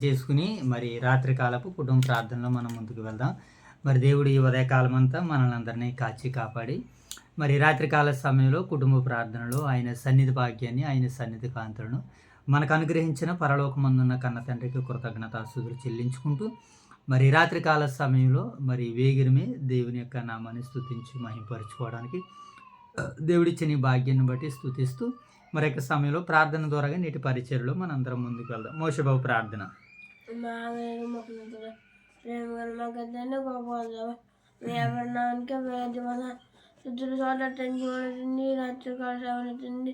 చేసుకుని మరి రాత్రికాలపు కుటుంబ ప్రార్థనలో మనం ముందుకు వెళ్దాం. మరి దేవుడు ఈ ఉదయకాలం అంతా మనల్ని అందరినీ కాచి కాపాడి మరి రాత్రికాల సమయంలో కుటుంబ ప్రార్థనలో ఆయన సన్నిధి భాగ్యాన్ని, ఆయన సన్నిధి కాంతులను మనకు అనుగ్రహించిన పరలోకమందున్న కన్న తండ్రికి కృతజ్ఞతాస్తుతులు చెల్లించుకుంటూ మరి రాత్రికాల సమయంలో మరి వేగిరమే దేవుని యొక్క నామాన్ని స్తుతించి మహింపరచుకోవడానికి దేవుడిచ్చిన ఈ భాగ్యాన్ని బట్టి స్తుతిస్తూ మరి యొక్క సమయంలో ప్రార్థన ద్వారాగా నేటి పరిచర్లో మనందరం ముందుకు వెళ్దాం. మోషబాబు ప్రార్థన. శుద్ధులు చోటండి మనతండి రాత్రికాల సేవనతండి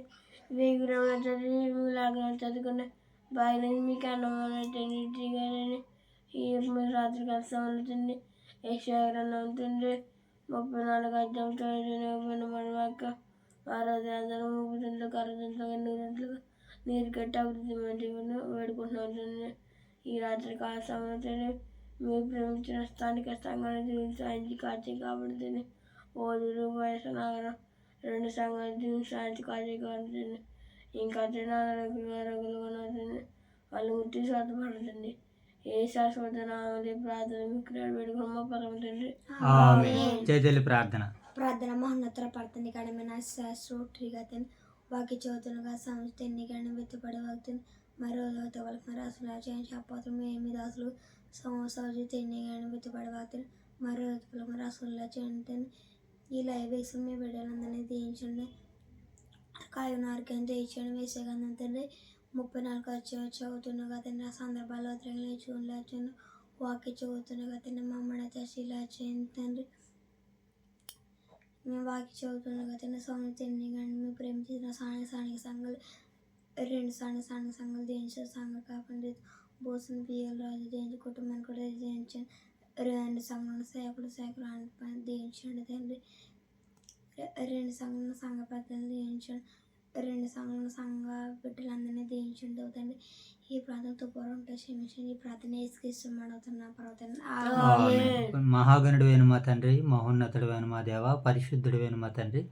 వేగిరమవుతుంది మీలాగా చదువుకున్న బాగా మీకు అన్నమానండి ఈ మీరు రాత్రికాల సేవనతండి యశాగ్రహంతండి 34 అధ్యాయం మనక ఆరాధన ఊపుతుందో కరదంతగా నీరు కట్టి అభివృద్ధి మంచిగా వేడుకుంటున్నాను. ఈ రాత్రికాల సమయంలో మీరు ప్రేమించిన స్థానిక సంఘాన్ని దీవించి కాచి కాబడుతుంది. ఓదురు వయసు నగరం 2 సంఘాలు దీవించి కాచి కాబడుతుంది. ఇంకా రగులుగా ఉన్నది వాళ్ళు ముట్టి స్వార్థపడుతుంది. ఏ శాశ్వత నామది ప్రార్థన మీకు వేడుకున్న పరమతండ్రి. ప్రార్థన మహోన్నత ప్రార్థన కడమైన శాస్త్రోట్రిగతని వాకి చదువుతున్నగా సంస్థ ఎన్నికని వెతుపడే వాక్తిని మరో వాళ్ళకి మరి అసలు చేయించకపోతే ఏమి దాసులు సంవత్సరం ఎన్నికని వెతుపడే వాక్తిని మరో మరి అసలు చేయండి. ఈ లైవ్ వేసి మీ బిడ్డలందరినీ తీయించండి. కాయనారికని తీయించండి. వేసేకంతండి 34 వచ్చి చదువుతున్నగా తండ్రి ఆ సందర్భాల్లో లేచుని వాకి చదువుతున్నగా తండ్రి మమ్మల్ని తెచ్చి ఇలా చేయండి తండ్రి. మేము వాకి చదువుతున్నగా తండ్రి సంవత్సరం ఎన్ని కానీ మేము ప్రేమించిన స్థానిక సంఘాలు 2 స్థానిక సంఘాలు దేయించిన సంఘం కాకుండా బోసుని బియ్యాలు రాజు దేయించి కుటుంబాన్ని కూడా దేయించండి. 2 సంఘాలను సేకులు అని దేయించండి తండ్రి. 2 సంఘాలను సంఘ పెద్దలు దేయించండి. 2 సంఘాలను సంఘ బిడ్డలందరినీ దేయించండి అవుతండి. ఈ ప్రాంతంతో పోరాటం క్షమించండి. ఈ ప్రార్థన వేసుకిస్తున్నాం పర్వతం. మహాగణుడు మా తండ్రి, మహోన్నతుడు మా దేవ, పరిశుద్ధుడు మా తండ్రి,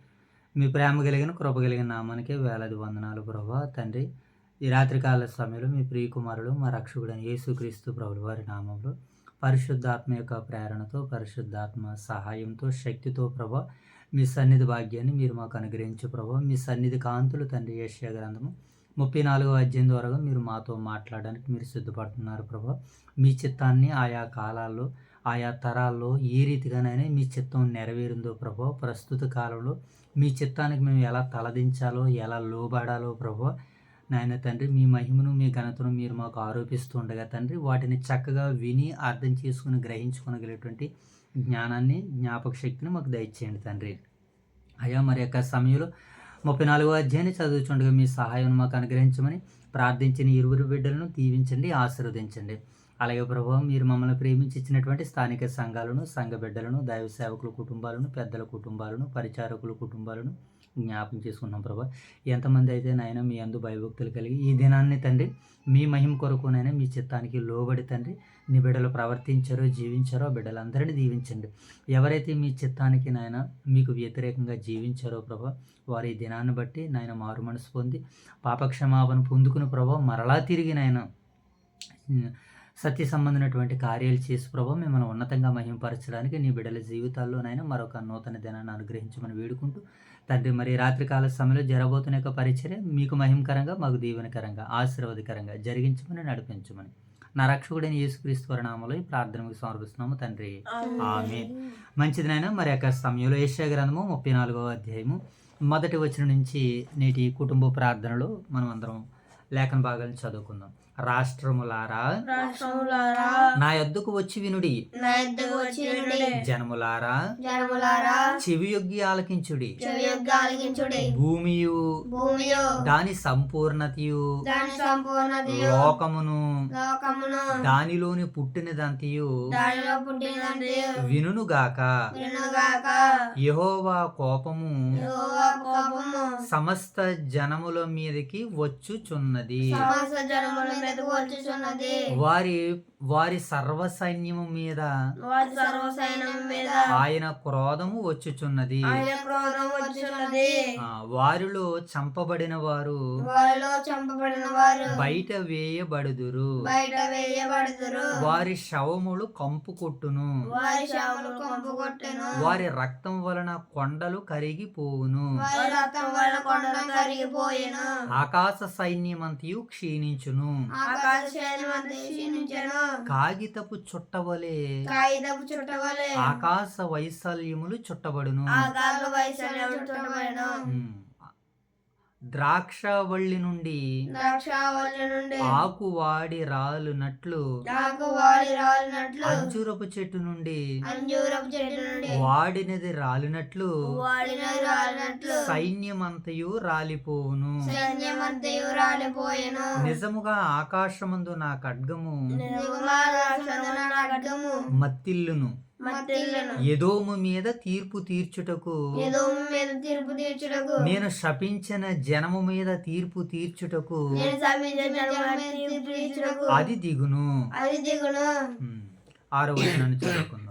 మీ ప్రేమ కలిగిన కృప కలిగిన నామానికి వేలాది వందనాలు ప్రభా తండ్రి. ఈ రాత్రికాల సమయంలో మీ ప్రియకుమారుడు మా రక్షకుడైన యేసుక్రీస్తు ప్రభుల వారి నామంలో పరిశుద్ధాత్మ యొక్క ప్రేరణతో, పరిశుద్ధాత్మ సహాయంతో, శక్తితో ప్రభా మీ సన్నిధి భాగ్యాన్ని మీరు మాకు అనుగ్రహించు ప్రభా. మీ సన్నిధి కాంతులు తండ్రి యెషయా గ్రంథము 34వ అధ్యాయం ద్వారా మీరు మాతో మాట్లాడడానికి మీరు సిద్ధపడుతున్నారు ప్రభా. మీ చిత్తాన్ని ఆయా కాలాల్లో, ఆయా తరాల్లో ఏ రీతిగానైనా మీ చిత్తం నెరవేరిందో ప్రభా. ప్రస్తుత కాలంలో మీ చిత్తానికి మేము ఎలా తలదించాలో, ఎలా లోబడాలో ప్రభా నాయన తండ్రి, మీ మహిమను, మీ ఘనతను మీరు మాకు ఆరోపిస్తుండగా తండ్రి, వాటిని చక్కగా విని అర్థం చేసుకుని గ్రహించుకోగలిగేటువంటి జ్ఞానాన్ని, జ్ఞాపక శక్తిని మాకు దయచేయండి తండ్రి. అయ్యా మరి యొక్క సమయంలో 34వ అధ్యాయాన్ని చదువుతుండగా మీ సహాయం మాకు అనుగ్రహించమని ప్రార్థించిన ఇరువురు బిడ్డలను దీవించండి, ఆశీర్వదించండి. అలాగే ప్రభావం మీరు మమ్మల్ని ప్రేమించి ఇచ్చినటువంటి స్థానిక సంఘాలను, సంఘ బిడ్డలను, దైవ సేవకుల కుటుంబాలను, పెద్దల కుటుంబాలను, పరిచారకుల కుటుంబాలను జ్ఞాపకం చేసుకున్నాం ప్రభా. ఎంతమంది అయితే నాయన మీ అందు భయభక్తులు కలిగి ఈ దినాన్ని తండ్రి మీ మహిమ కొరకునైనా మీ చిత్తానికి లోబడి తండ్రి నీ బిడ్డలు ప్రవర్తించారో, జీవించారో ఆ బిడ్డలందరినీ దీవించండి. ఎవరైతే మీ చిత్తానికి నాయన మీకు వ్యతిరేకంగా జీవించారో ప్రభా, వారి ఈ దినాన్ని బట్టి నాయన మారు మనసు పొంది పాపక్షమాపణ పొందుకుని ప్రభా మరలా తిరిగి నాయన సత్య సంబంధమైనటువంటి కార్యాలు చేసి ప్రభావ మిమ్మల్ని ఉన్నతంగా మహిమపరచడానికి నీ బిడ్డల జీవితాల్లోనైనా మరొక నూతన దినాన్ని అనుగ్రహించమని వేడుకుంటూ తండ్రి మరి రాత్రికాల సమయంలో జరబోతున్న యొక్క పరిచర్య మీకు మహిమకరంగా, మాకు దీవెనకరంగా, ఆశీర్వాదకరంగా జరిగించమని, నడిపించమని నా రక్షకుడైన యేసుక్రీస్తు వారి నామములో ఈ ప్రార్థనకు సమర్పిస్తున్నాము తండ్రి. ఆమేన్. మంచిదినైనా మరి యొక్క సమయంలో యెషయా గ్రంథము 34వ అధ్యాయము 1వ వచనం నుంచి నేటి కుటుంబ ప్రార్థనలో మనం అందరం లేఖన భాగాలను చదువుకుందాం. రాష్ట్రములారా నా యొద్దకు వచ్చి వినుడి, జనములారా చెవియొగ్గి ఆలకించుడి. భూమియు దాని సంపూర్ణతయు లోకమును దానిలోని పుట్టినదంతయు వినుగాక. యెహోవా కోపము సమస్త జనముల మీదకి వచ్చుచున్నది. వారి సర్వ సైన్యము మీద వారి సర్వసైన్యం మీద ఆయన క్రోధము వచ్చుచున్నది. ఆయన క్రోధం వచ్చున్నది. వారిలో చంపబడిన వారు వారిలో చంపబడిన వారు బయట వేయబడుదురు. బయట వేయబడుదురు. వారి శవములు కంపు కొట్టును. వారి శవములు కంపు కొట్టెను. వారి రక్తం వలన కొండలు కరిగిపోవును. వారి రక్తం వల్ల కొండలు కరిగిపోయెను. ఆకాశ సైన్యమంతయు క్షీణించును. ఆకాశ సైన్యమంతా క్షీణించెను. కాగితపు చుట్టవలే కాగితపు చుట్టవలె ఆకాశ వైశాల్యములు చుట్టబడును. ఆకాశ వైశాల్యం చుట్టబడెను. ద్రాక్షవల్లి నుండి ద్రాక్షావళి నుండి ఆకు వాడి రాలునట్లు నాకు వాడి రాలినట్లు అంజూరపు చెట్టు నుండి అంజూరపు చెట్టు నుండి వాడినది రాలినట్లు వాడిన రాలినట్లు సైన్యమంతయు రాలిపోవును. సైన్యమంతయు రాలిపోయెను. నిజముగా ఆకాశమందు నా ఖడ్గము నిజముగా రాక్షసుల ఖడ్గము మత్తిల్లును. మత్తిల్లును. ఎదోము మీద తీర్పు తీర్చుటకు ఎదోము మీద తీర్పు తీర్చుటకు నేను శపించిన జనము మీద తీర్పు తీర్చుటకు నేను సమించిన జనముల మీద తీర్పు తీర్చుటకు అది దిగును. అది దిగును. 6వ వచనాన్ని చదువుకుందాం.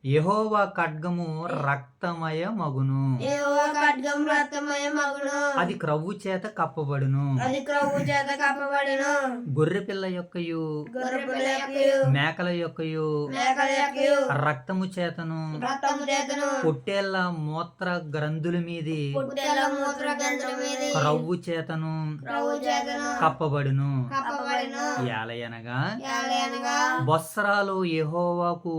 యెహోవా ఖడ్గము రక్తమయ మగును. యెహోవా ఖడ్గం రక్తమయ మగును. అది క్రవ్వు చేత కప్పబడును. అది క్రొవ్వు చేత కప్పబడును. గొర్రెపిల్ల యొక్కయు గొర్రెపిల్ల యొక్కయు మేకల యొక్కయు మేకల యొక్కయు రక్తము చేతను రక్తము చేతను పొట్టేళ్ల మూత్ర గ్రంథుల మీది పుట్టెల మూత్ర గంధం మీద క్రవ్వు చేతను క్రొవ్వు చేతను కప్పబడును. కప్పబడును. ఏలయనగా ఏలయనగా బొస్రాలు యెహోవాకు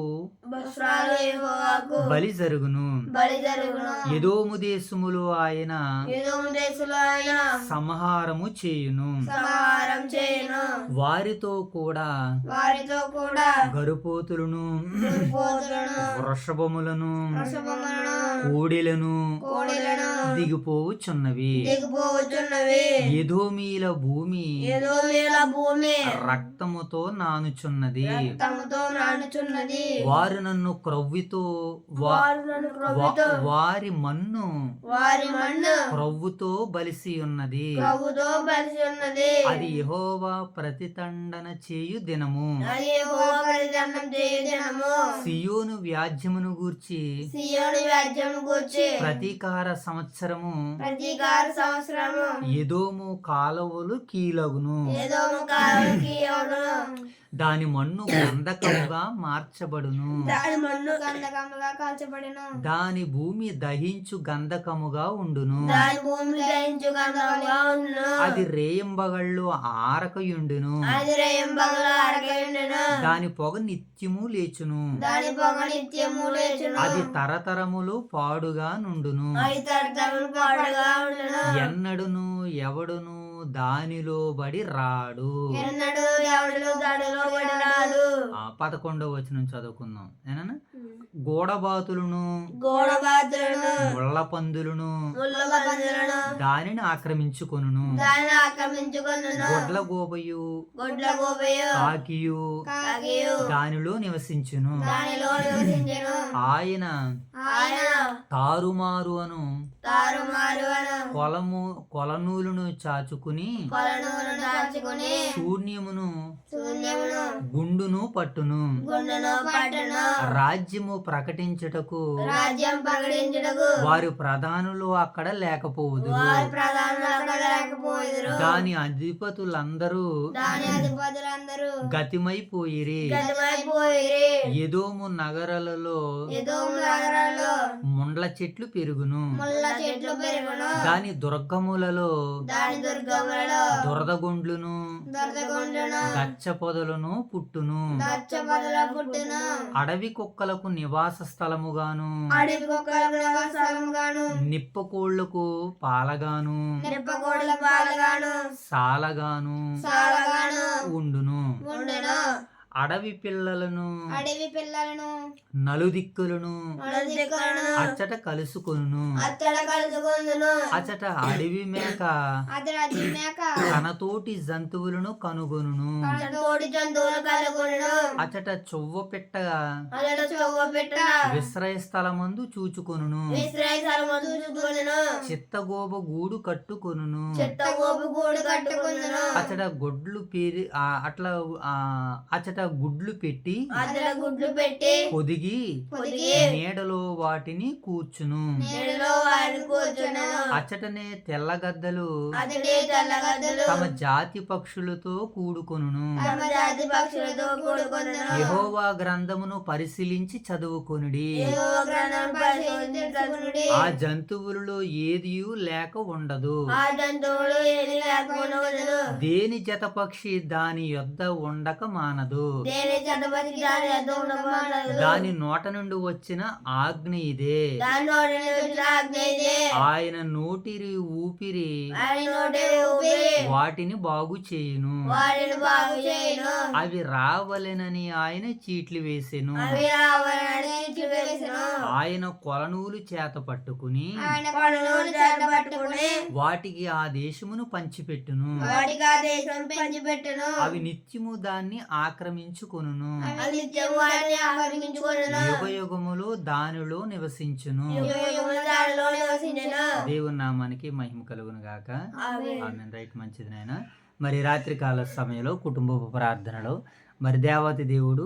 బస్రాలు యెహోవాకు బలి జరుగును. బలి జరుగును. ఎదోము దేశములు ఆయన ఎదోము దేశంలో ఆయన సంహారము చేయును. సంహారం చేయును. వారితో కూడా వారితో కూడా గరుపోతులను పోతులను వృషభములను వృషభములను కోడెలను కోడెలను దిగిపోవుచున్నవి. దిగిపోవచ్చున్నవి. ఎదోమీల భూమి ఎదోమీల భూమి రక్తముతో నానుచున్నది. రక్తముతో నానుచున్నది. వారు నన్ను క్రొవ్వితో వారు నన్ను క్రొవ్వుతో వారి మన్ను వారి మన్ను క్రొవ్వుతో బలిసి ఉన్నది. క్రొవ్వుతో బలిసి ఉన్నది. అది యెహోవా ప్రతిదండన చేయు దినము. అది యెహోవా పరిదండం చేయు దినము. సియోను వ్యాజ్యమును గూర్చి సీయోను వ్యాజ్యం గూర్చి ప్రతీకార సంవత్సరము ప్రతీకార సంవత్సరము ఎదోము కాలువలు కీలగును. ఎదోము కాలంకి అవును. దాని మన్ను గంధకముగా మార్చబడును. దాని మన్ను గంధకముగా కాల్చబడెను. దాని భూమి దహించు గంధకముగా ఉండును. దాని భూమి దహించు గంధకముగా ఉండును. అది రేయింబగళ్ళు ఆరకయుండును. అది రేయింబగళ్ళు ఆరకయుండును. దాని పొగ నిత్యము లేచును. దాని పొగ నిత్యము లేచును. అది తరతరములు పాడుగా నుండును. అది తరతరములు పాడుగా ఉండును. ఎన్నడును ఎవడును దానిలో బడి రాడు. ఎన్నడు ఎవడు దాడిలో పడినాడు. 11వ వచనం చదువుకుందాం. ఏనా గోడబాతులను గోడబాతులను ముళ్ళ పందులను ముళ్ళ పందులను దానిని ఆక్రమించుకొనును. దానిని ఆక్రమించుకొనును. గొడ్ల గోబయు గొడ్ల గోబయు కాకియు కాకియు దానిలో నివసించును. దానిలో నివసించెను. ఆయన ఆయన తారుమారు అను కొలనూలును చాచుకుని కొలనూలు దాచుకుని శూన్యమును శూన్యమును గుండును పట్టును. గుండెను పట్టును. రాజ్యము ప్రకటించుటకు రాజ్యం ప్రకటించుటకు వారి ప్రధానులు అక్కడ లేకపోవుదురు. వారి ప్రధానులు అక్కడ లేకపోదురు. దాని అధిపతులందరూ దాని అధిపతులందరూ గతిమైపోయిరి. గతమైపోయిరి. ఎదోము నగరాలలో ఎదోము నగరాల్లో ముండ్ల చెట్లు పెరుగును. ముళ్ళ చెట్లు పెరుగును. దాని దుర్గములలో దాని దుర్గములలో దురదగొండ్లును దొరదగుండును. గచ్చ పొదలను పుట్టును. దచ్చ పొదల పుట్టును. అడవి కుక్కలకు నివాస స్థలముగాను అడవి కుక్కలకు నివాసముగాను నిప్పకోళ్లకు పాలగాను నిప్పకోడల పాలగాను సాలగాను సాలగాను ఉండును. ఉండెను. అడవి పిల్లలను అడవి పిల్లలను నలుదిక్కులను నలుదిక్కులను అచ్చట కలుసుకొనును. అత్తడ కలుసుకొందును. అచ్చట అడవి మేక అతడు అతి మేక తనతోటి జంతువులను కనుగొనును. తోటి జంతువులు కలుగును. అచ్చట చువ్వ పెట్ట అతడు చొవ్వ పెట్ట విశ్రయ స్థలమందు చూచుకొనును. విశ్రాయిసాలము చూసుకొనును. చిత్తగోబ గూడు కట్టుకొనును. చెత్త గోపు గూడు కట్టుకుందును. అచ్చట గొడ్లు అట్లా అచ్చట గుడ్లు పెట్టి పొదిగి నీడలో వాటిని కూర్చును. అచ్చటనే తెల్లగద్దలు తమ జాతి పక్షులతో కూడుకొనును. యెహోవా గ్రంథమును పరిశీలించి చదువుకొనుడి. ఆ జంతువులలో ఏదియు లేక ఉండదు. దేని జత పక్షి దాని యొద్ద ఉండక మానదు. దాని నోట నుండి వచ్చిన ఆజ్ఞ ఇదే. ఆయన నోటిరి ఊపిరి వాటిని బాగు చేయును. అవి రావలెనని ఆయన చీట్లు వేసెను. ఆయన కొలనూలు చేత పట్టుకుని వాటికి ఆ దేశమును పంచిపెట్టును. అవి నిత్యము దాన్ని ఆక్రమించుకొనును. యుగయుగములు దానిలో నివసించును. దేవుని నామానికి మహిమ కలుగును గాక. ఆమేన్. రైట్, మంచిది నాయన. మరి రాత్రికాల సమయంలో కుటుంబ ప్రార్థనలో మరి దేవతి దేవుడు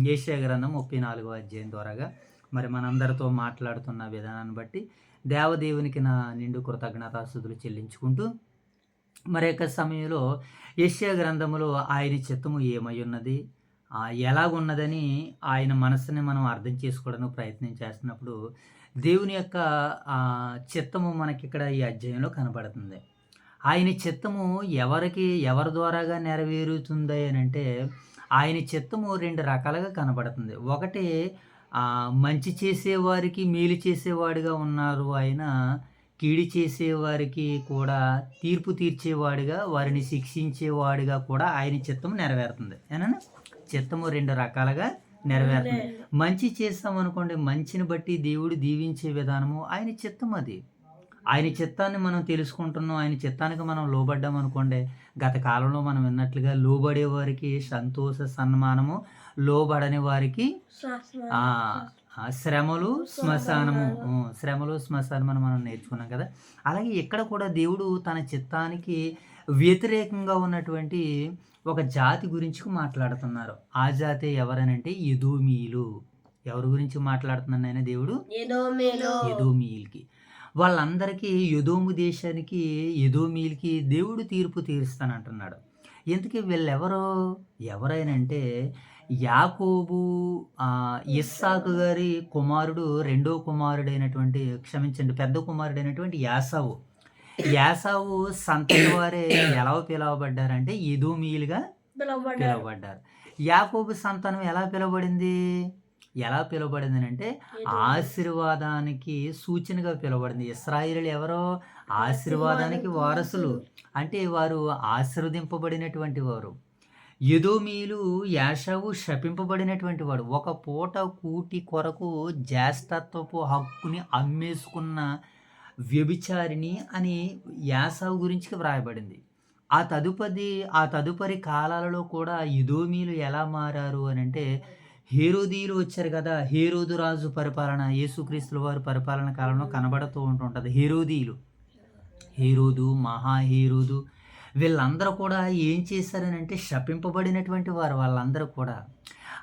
యెషయా గ్రంథం 34వ అధ్యాయం ద్వారాగా మరి మనందరితో మాట్లాడుతున్న విధానాన్ని బట్టి దేవదేవునికి నా నిండు కృతజ్ఞతాస్తుతులు చెల్లించుకుంటూ మరి యొక్క సమయంలో యెషయా గ్రంథములో ఆయన చిత్తము ఏమై ఉన్నది, ఎలాగున్నదని ఆయన మనసుని మనం అర్థం చేసుకోవడానికి ప్రయత్నం చేస్తున్నప్పుడు దేవుని యొక్క చిత్తము మనకి ఇక్కడ ఈ అధ్యాయంలో కనబడుతుంది. ఆయన చిత్తము ఎవరి ద్వారాగా నెరవేరుతుంది అని అంటే ఆయన చిత్తము 2 రకాలుగా కనబడుతుంది. ఒకటి మంచి చేసేవారికి మేలు చేసేవాడిగా ఉన్నారు ఆయన. కీడు చేసేవారికి కూడా తీర్పు తీర్చేవాడిగా, వారిని శిక్షించేవాడిగా కూడా ఆయన చిత్తము నెరవేరుతుంది. ఏనా? చిత్తము 2 రకాలుగా నెరవేరుతుంది. మంచి చేస్తామనుకోండి, మంచిని బట్టి దేవుడు దీవించే విధానము ఆయన చిత్తం. అది ఆయన చిత్తాన్ని మనం తెలుసుకుంటున్నాం. ఆయన చిత్తానికి మనం లోబడ్డాం అనుకోండి, గత కాలంలో మనం విన్నట్లుగా లోబడే వారికి సంతోష సన్మానము, లోబడని వారికి శ్రమలు శ్మశానం అని మనం నేర్చుకున్నాం కదా. అలాగే ఇక్కడ కూడా దేవుడు తన చిత్తానికి వ్యతిరేకంగా ఉన్నటువంటి ఒక జాతి గురించి మాట్లాడుతున్నారు. ఆ జాతి ఎవరనంటే ఎదోమీయులు. ఎవరి గురించి మాట్లాడుతున్నాను ఆయన దేవుడు? ఎదోమీయులకి. వాళ్ళందరికీ ఎదోము దేశానికి, ఎదోమీయులకి దేవుడు తీర్పు తీరుస్తానంటున్నాడు. ఎందుకు ఎవరైనంటే యాకోబు ఇస్సాకు గారి కుమారుడు, రెండో కుమారుడైనటువంటి పెద్ద కుమారుడైనటువంటి యాసావు సంతతి వారే ఎలా పిలువబడ్డారంటే ఎదోమీయులుగా పిలువబడ్డారు. యాకోబు సంతానం ఎలా పిలువబడింది అంటే ఆశీర్వాదానికి సూచనగా పిలువబడింది. ఇశ్రాయేలు ఎవరో ఆశీర్వాదానికి వారసులు, అంటే వారు ఆశీర్వదింపబడినటువంటి వారు. ఎదోమీయులు యాషావు శపింపబడినటువంటి వాడు. ఒక పూట కూటి కొరకు జ్యేష్ఠత్వపు హక్కుని అమ్మేసుకున్న వ్యభిచారిణి అని యాసావు గురించి వ్రాయబడింది. ఆ తదుపరి కాలాలలో కూడా ఎదోమీయులు ఎలా మారారు అని అంటే, హేరోదీయులు వచ్చారు కదా. హేరోదు రాజు పరిపాలన, యేసుక్రీస్తుల వారి పరిపాలన కాలంలో కనబడుతూ ఉంటుంటుంది. హేరోదు, మహాహేరోదు, వీళ్ళందరూ కూడా ఏం చేశారని అంటే శపింపబడినటువంటి వారు. వాళ్ళందరూ కూడా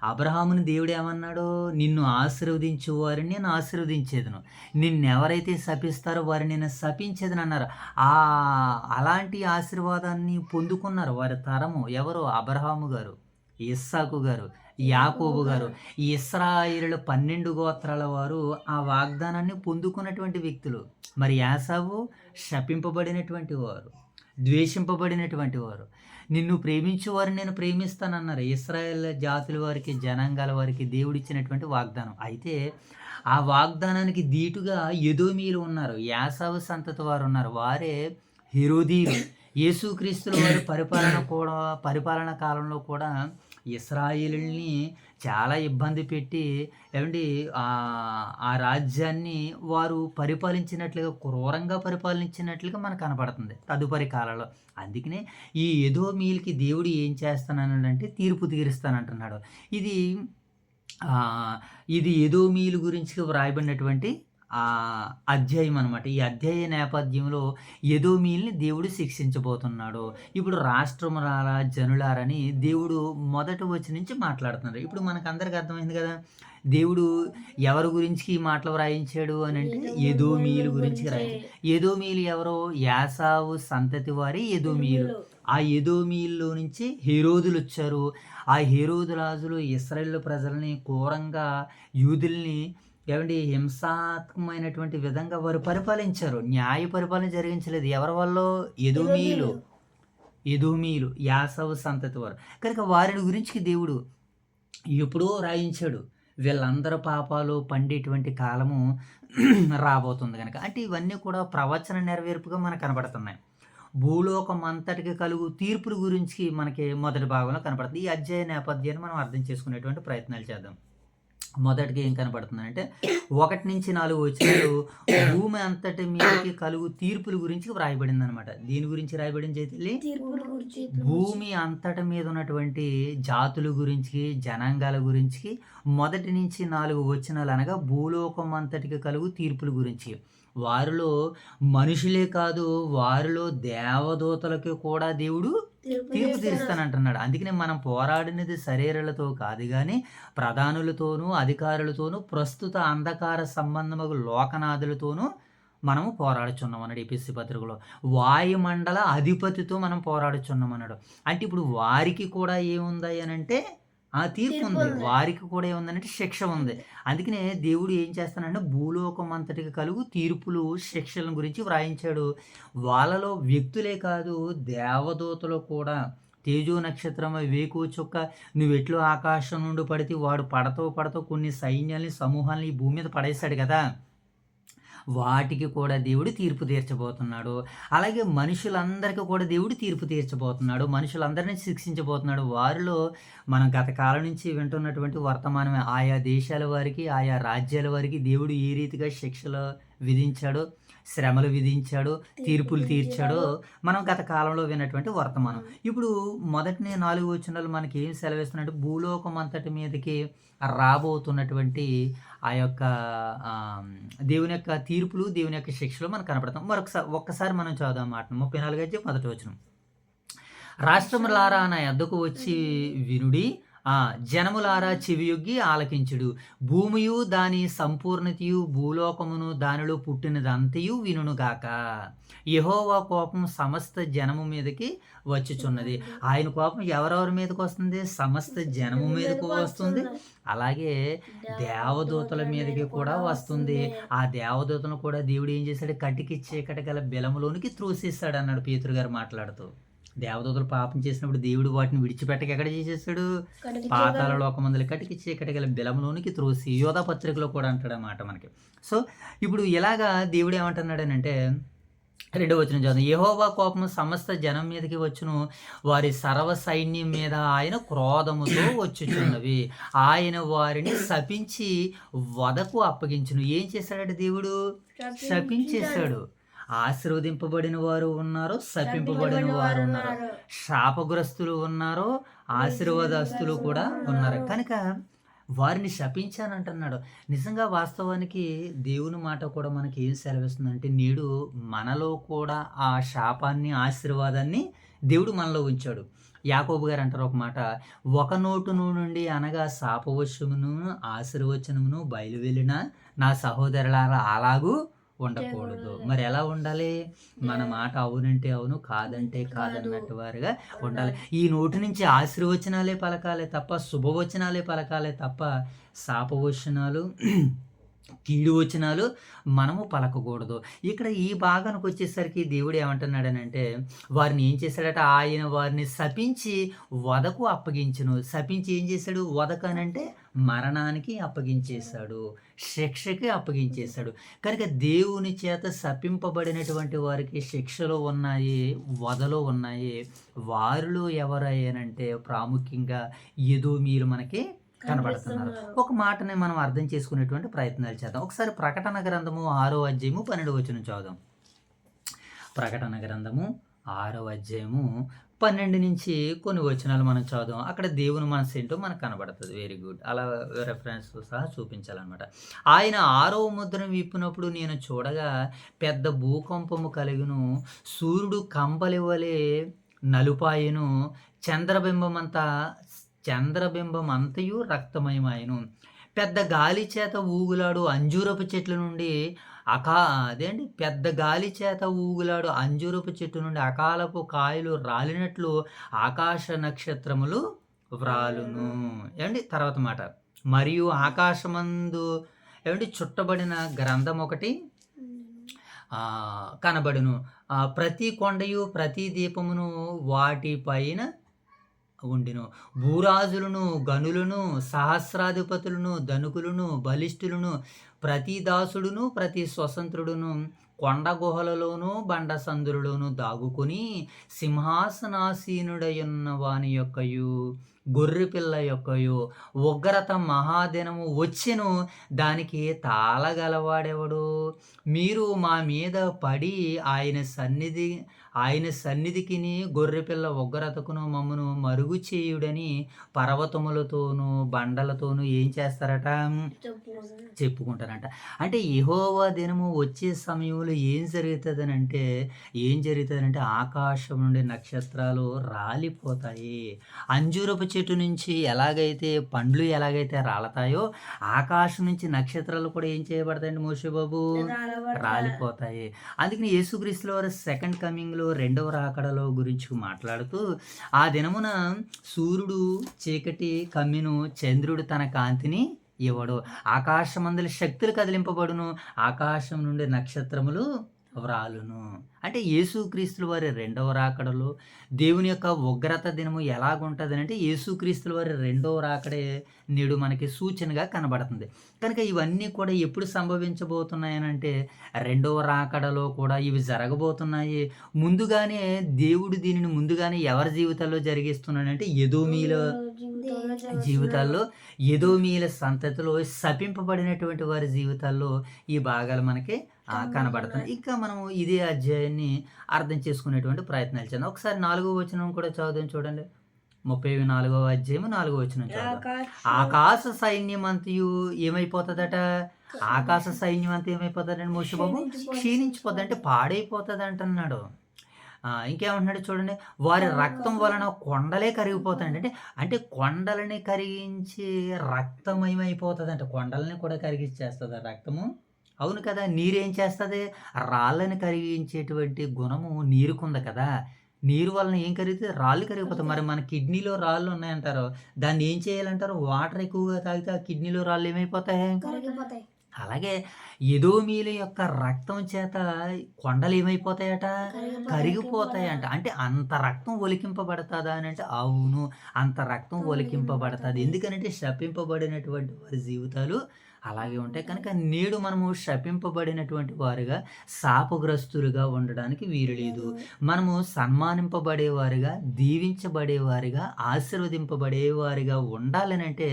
అబ్రహాముని దేవుడు ఏమన్నాడు? నిన్ను ఆశీర్వదించే వారిని నేను ఆశీర్వదించేదను, నిన్నెవరైతే శపిస్తారో వారిని నేను శపించేదని అన్నారు. అలాంటి ఆశీర్వాదాన్ని పొందుకున్నారు వారి తరము. ఎవరు? అబ్రహాము గారు, ఇస్సాకు గారు, యాకోబు గారు. ఈ ఇశ్రాయేలుల 12 గోత్రాల వారు ఆ వాగ్దానాన్ని పొందుకున్నటువంటి వ్యక్తులు. మరి యాసావు శపింపబడినటువంటి వారు, ద్వేషింపబడినటువంటి వారు. నిన్ను ప్రేమించే వారిని నేను ప్రేమిస్తానన్నారు. ఇశ్రాయేల్ జాతుల వారికి, జనాంగాల వారికి దేవుడిచ్చినటువంటి వాగ్దానం. అయితే ఆ వాగ్దానానికి దీటుగా ఎదోమీయులు ఉన్నారు, యాసావు సంతతి వారు ఉన్నారు. వారే హేరోదీయులు. యేసుక్రీస్తుల వారి పరిపాలన కాలంలో కూడా ఇశ్రాయేలుని చాలా ఇబ్బంది పెట్టి ఆ రాజ్యాన్ని వారు పరిపాలించినట్లుగా, క్రూరంగా పరిపాలించినట్లుగా మనకు కనపడుతుంది తదుపరి కాలంలో. అందుకనే ఈ ఎదోమీయులకి దేవుడు ఏం చేస్తానంటే తీర్పు తీరుస్తానంటున్నాడు. ఇది ఎదోమీయుల గురించి వ్రాయబడినటువంటి అధ్యాయం అనమాట. ఈ అధ్యాయ నేపథ్యంలో ఎదోమీయుల్ని దేవుడు శిక్షించబోతున్నాడు. ఇప్పుడు రాష్ట్రములారా, జనులారని దేవుడు మొదటి వచనం నుంచి మాట్లాడుతున్నారు. ఇప్పుడు మనకందరికి అర్థమైంది కదా! దేవుడు ఎవరి గురించి ఈ మాటలు వ్రాయించాడు అనంటే ఎదోమీయుల గురించి రాయించాడు. ఎదోమీయులు ఎవరో? యాసావు సంతతి వారి ఎదోమీయులు. ఆ ఎదోమీయుల్లో నుంచి హేరోదులొచ్చారు. ఆ హేరోదు రాజులు ఇశ్రాయేలు ప్రజల్ని ఘోరంగా యూదుల్ని హింసాత్మకమైనటువంటి విధంగా వారు పరిపాలించారు. న్యాయ పరిపాలన జరిగించలేదు. ఎవరి వల్లో? ఎదోమీయులు యాసవు సంతతి వారు. కనుక వారిని గురించి దేవుడు ఎప్పుడో రాయించాడు. వీళ్ళందరి పాపాలు పండేటువంటి కాలము రాబోతుంది కనుక. అంటే ఇవన్నీ కూడా ప్రవచన నెరవేర్పుగా మనకు కనబడుతున్నాయి. భూలోకం అంతటికి కలుగు తీర్పుల గురించి మనకి మొదటి భాగంలో కనపడుతుంది. ఈ అధ్యాయ నేపథ్యాన్ని మనం అర్థం చేసుకునేటువంటి ప్రయత్నాలు చేద్దాం. మొదటిగా ఏం కనపడుతుందంటే 1-4 వచనాలు భూమి అంతటి మీదకి కలుగు తీర్పుల గురించి వ్రాయబడింది అనమాట. దీని గురించి రాయబడింది చైతల్లి? భూమి అంతటి మీద ఉన్నటువంటి జాతుల గురించి, జనాంగాల గురించి 1-4 వచనాలు అనగా భూలోకం అంతటికి కలుగు తీర్పుల గురించి. వారిలో మనుషులే కాదు, వారిలో దేవదూతలకి కూడా దేవుడు తీర్పు తీరుస్తానంటున్నాడు. అందుకనే మనం పోరాడినది శరీరాలతో కాదు కానీ ప్రధానులతోనూ, అధికారులతోనూ, ప్రస్తుత అంధకార సంబంధము లోకనాథులతోనూ మనము పోరాడుచున్నాం అన్నాడు ఎఫెసీ పత్రికలో. వాయుమండల అధిపతితో మనం పోరాడుచున్నాం అన్నాడు. అంటే ఇప్పుడు వారికి కూడా ఏముంది అని అంటే తీర్పు ఉంది. వారికి కూడా ఏముందనంటే శిక్ష ఉంది. అందుకనే దేవుడు ఏం చేస్తానంటే భూలోకం అంతటికి కలుగు తీర్పులు, శిక్షల గురించి వ్రాయించాడు. వాళ్ళలో వ్యక్తులే కాదు, దేవదూతలు కూడా. తేజో నక్షత్రం, వేకు చుక్క, నువ్వెట్లు ఆకాశం నుండి పడితే వాడు పడతో కొన్ని సైన్యాల్ని, సమూహాల్ని ఈ భూమి మీద పడేశాడు కదా, వాటికి కూడా దేవుడు తీర్పు తీర్చబోతున్నాడు. అలాగే మనుషులందరికీ కూడా దేవుడు తీర్పు తీర్చబోతున్నాడు. మనుషులందరినీ శిక్షించబోతున్నాడు. వారిలో మనం గత కాలం నుంచి వింటున్నటువంటి వర్తమానమే. ఆయా దేశాల వారికి, ఆయా రాజ్యాల వారికి దేవుడు ఏ రీతిగా శిక్షలు విధించాడో, శ్రమలు విధించాడో, తీర్పులు తీర్చాడో మనం గత కాలంలో విన్నటువంటి వర్తమానం. ఇప్పుడు మొదటి 4 వచనాలు మనకి ఏం సెలవిస్తున్నట్టు భూలోకం అంతటి మీదకి రాబోతున్నటువంటి ఆ యొక్క దేవుని యొక్క తీర్పులు, దేవుని యొక్క శిక్షలు మనకు కనపడతాం. ఒక్కసారి మనం చదువుదాం మాట. 34 అధ్యాయం 1వ వచనం. రాష్ట్రములారా నా యొద్దకు వచ్చి వినుడి, జనములారా చెవియొగ్గి ఆలకించుడు. భూమియు దాని సంపూర్ణతయు, భూలోకమును దానిలో పుట్టినదంతయు వినుగాక. యెహోవా కోపం సమస్త జనము మీదకి వచ్చుచున్నది. ఆయన కోపం ఎవరెవరి మీదకి వస్తుంది? సమస్త జనము మీదకు వస్తుంది. అలాగే దేవదూతల మీదకి కూడా వస్తుంది. ఆ దేవదూతలను కూడా దేవుడు ఏం చేశాడు? కటికి చీకటి గల బెలములోనికి త్రోసిస్తాడు అన్నాడు పేతురు గారు మాట్లాడుతూ. దేవదూతలు పాపం చేసినప్పుడు దేవుడు వాటిని విడిచిపెట్టక ఎక్కడ చేసేసాడు? పాతాళ లోకమందుల కటికి చీకటి గల బెలంలోనికి త్రోసి. యోధా పత్రికలో కూడా అంటాడు అన్నమాట మనకి. సో ఇప్పుడు ఇలాగా దేవుడు ఏమంటున్నాడనంటే 2వ వచనం చదువు. యెహోవా కోపము సమస్త జనం మీదకి వచ్చును, వారి సర్వ సైన్యం మీద ఆయన క్రోధముతో వచ్చుచున్నవి. ఆయన వారిని శపించి వధకు అప్పగించును. ఏం చేశాడు దేవుడు? శపించేశాడు. ఆశీర్వదింపబడిన వారు ఉన్నారు, శపింపబడిన వారు ఉన్నారు. శాపగ్రస్తులు ఉన్నారు, ఆశీర్వాదస్తులు కూడా ఉన్నారు. కనుక వారిని శపించానంటున్నాడు. నిజంగా వాస్తవానికి దేవుని మాట కూడా మనకి ఏం సెలవిస్తుందంటే నేడు మనలో కూడా ఆ శాపాన్ని, ఆశీర్వాదాన్ని దేవుడు మనలో ఉంచాడు. యాకోబు గారు అంటారు ఒక మాట, ఒక నోటు నుండి అనగా శాపవశమును ఆశీర్వచనమును బయలువెళ్ళిన నా సహోదరులారా అలాగూ ఉండకూడదు. మరి ఎలా ఉండాలి? మన మాట అవునంటే అవును, కాదంటే కాదన్నట్టు వారుగా ఉండాలి. ఈ నోటి నుంచి ఆశీర్వచనాలే పలకాలే తప్ప, శుభవచనాలే పలకాలే తప్ప శాపవచనాలు, కీడు వచనాలు మనము పలకకూడదు. ఇక్కడ ఈ భాగానికి వచ్చేసరికి దేవుడు ఏమంటున్నాడనంటే వారిని ఏం చేశాడట? ఆయన వారిని శపించి వధకు అప్పగించును. శపించి ఏం చేశాడు? వధకనంటే మరణానికి అప్పగించేశాడు, శిక్షకి అప్పగించేశాడు. కనుక దేవుని చేత శపింపబడినటువంటి వారికి శిక్షలు ఉన్నాయి, వధలు ఉన్నాయి. వారిలో ఎవరయ్యానంటే ప్రాముఖ్యంగా ఎదోమీయులు మనకి కనబడుతున్నారు. ఒక మాటని మనం అర్థం చేసుకునేటువంటి ప్రయత్నాలు చేద్దాం. ఒకసారి ప్రకటన గ్రంథము 6వ అధ్యాయము 12వ వచనం చదువుదాం. ప్రకటన గ్రంథము 6వ అధ్యాయము 12 నుంచి కొన్ని వచనాలు మనం చదువుదాం. అక్కడ దేవుని మనసు ఏంటో మనకు కనబడుతుంది. Very good. అలా రెఫరెన్స్‌తో సహా చూపించాలనమాట. ఆయన 6వ ముద్రను విప్పినప్పుడు నేను చూడగా పెద్ద భూకంపము కలుగును. సూర్యుడు కంబలి వలె నలుపాయెను. చంద్రబింబమంతయు రక్తమయమాయెను. పెద్ద గాలి చేత ఊగులాడు అంజూరపు చెట్ల నుండి పెద్ద గాలి చేత ఊగులాడు అంజూరపు చెట్టు నుండి అకాలపు కాయలు రాలినట్లు ఆకాశ నక్షత్రములు వ్రాలును. తర్వాత మాట, మరియు ఆకాశమందు చుట్టబడిన గ్రంథం ఒకటి కనబడును. ప్రతి కొండయు ప్రతి దీపమును వాటిపైన ఉండిను. భూరాజులను, గనులను, సహస్రాధిపతులను, ధనుకులను, బలిష్ఠులను, ప్రతి దాసుడును, ప్రతి స్వతంత్రుడును కొండ గుహలలోను బండ సందులలోను దాగుకొని సింహాసనాసీనుడయున్న వాని యొక్కయు గొర్రెపిల్ల యొక్కయు ఉగ్రత మహాదినము వచ్చెను, దానికి తాళగలవాడెవడు? మీరు మా మీద పడి ఆయన సన్నిధికిని గొర్రెపిల్ల ఉగ్రతకును మమ్మను మరుగు చేయుడని పర్వతములతోనూ బండలతోనూ ఏం చేస్తారట? చెప్పుకుంటారంట. అంటే యెహోవా దినము వచ్చే సమయంలో ఏం జరుగుతుందనంటే ఆకాశం నుండి నక్షత్రాలు రాలిపోతాయి. అంజూరపు చెట్టు నుంచి పండ్లు ఎలాగైతే రాలతాయో ఆకాశం నుంచి నక్షత్రాలు కూడా ఏం చేయబడతాయండి మోషే బాబు? రాలిపోతాయి. అందుకని యేసుక్రీస్తుల వారు సెకండ్ కమింగ్లో, రెండవ రాకడలో గురించి మాట్లాడుతూ, ఆ దినమున సూర్యుడు చీకటి కమ్మిను, చంద్రుడు తన కాంతిని ఇవ్వడు, ఆకాశమందలి శక్తులు కదిలింపబడును, ఆకాశం నుండి నక్షత్రములు వ్రాలును. అంటే యేసుక్రీస్తుల వారి రెండవ రాకడలో దేవుని యొక్క ఉగ్రత దినము ఎలాగుంటుంది అంటే యేసుక్రీస్తుల వారి రెండవ రాకడే నేడు మనకి సూచనగా కనబడుతుంది. కనుక ఇవన్నీ కూడా ఎప్పుడు సంభవించబోతున్నాయనంటే రెండవ రాకడలో కూడా ఇవి జరగబోతున్నాయి. ముందుగానే దేవుడు దీనిని ముందుగానే ఎవరి జీవితాల్లో జరిగిస్తున్నాడంటే ఎదోమీల జీవితాల్లో, ఎదోమీల సంతతిలో శపింపబడినటువంటి వారి జీవితాల్లో ఈ భాగాలు మనకి కనబడుతున్నాయి. ఇంకా మనము ఇదే అధ్యాయాన్ని అర్థం చేసుకునేటువంటి ప్రయత్నాలు చేద్దాం. ఒకసారి 4వ వచనం కూడా చదువుదాం. చూడండి, 34వ అధ్యాయము 4వ వచనం చదువుదాం. ఆకాశ సైన్యం అంతయు ఏమైపోతుందట? ఆకాశ సైన్యం అంతా ఏమైపోతుందంటే మోషే బాబు క్షీణించిపోతుంది, అంటే పాడైపోతుంది అంటున్నాడు. ఇంకేమంటున్నాడు చూడండి, వారి రక్తం వలన కొండలే కరిగిపోతాయండి. అంటే కొండలని కరిగించి రక్తమయమైపోతుంది, అంటే కొండలని కూడా కరిగించేస్తుంది రక్తము. అవును కదా. నీరేం చేస్తుంది? రాళ్ళని కరిగించేటువంటి గుణము నీరుకుంది కదా. నీరు వలన ఏం కరిగితే రాళ్ళు కరిగిపోతాయి. మరి మన కిడ్నీలో రాళ్ళు ఉన్నాయంటారు, దాన్ని ఏం చేయాలంటారు? వాటర్ ఎక్కువగా తాగితే ఆ కిడ్నీలో రాళ్ళు ఏమైపోతాయి? అలాగే ఎదోమీల యొక్క రక్తం చేత కొండలు ఏమైపోతాయట? కరిగిపోతాయంట. అంటే అంత రక్తం ఒలికింపబడతాదా అని అంటే అవును, అంత రక్తం ఒలికింపబడతాది. ఎందుకనంటే శపింపబడినటువంటి వారి జీవితాలు అలాగే ఉంటాయి. కనుక నేడు మనము శపింపబడినటువంటి వారుగా, శాపగ్రస్తులుగా ఉండడానికి వీలు లేదు. మనము సన్మానింపబడేవారుగా, దీవించబడేవారుగా, ఆశీర్వదింపబడేవారుగా ఉండాలని అంటే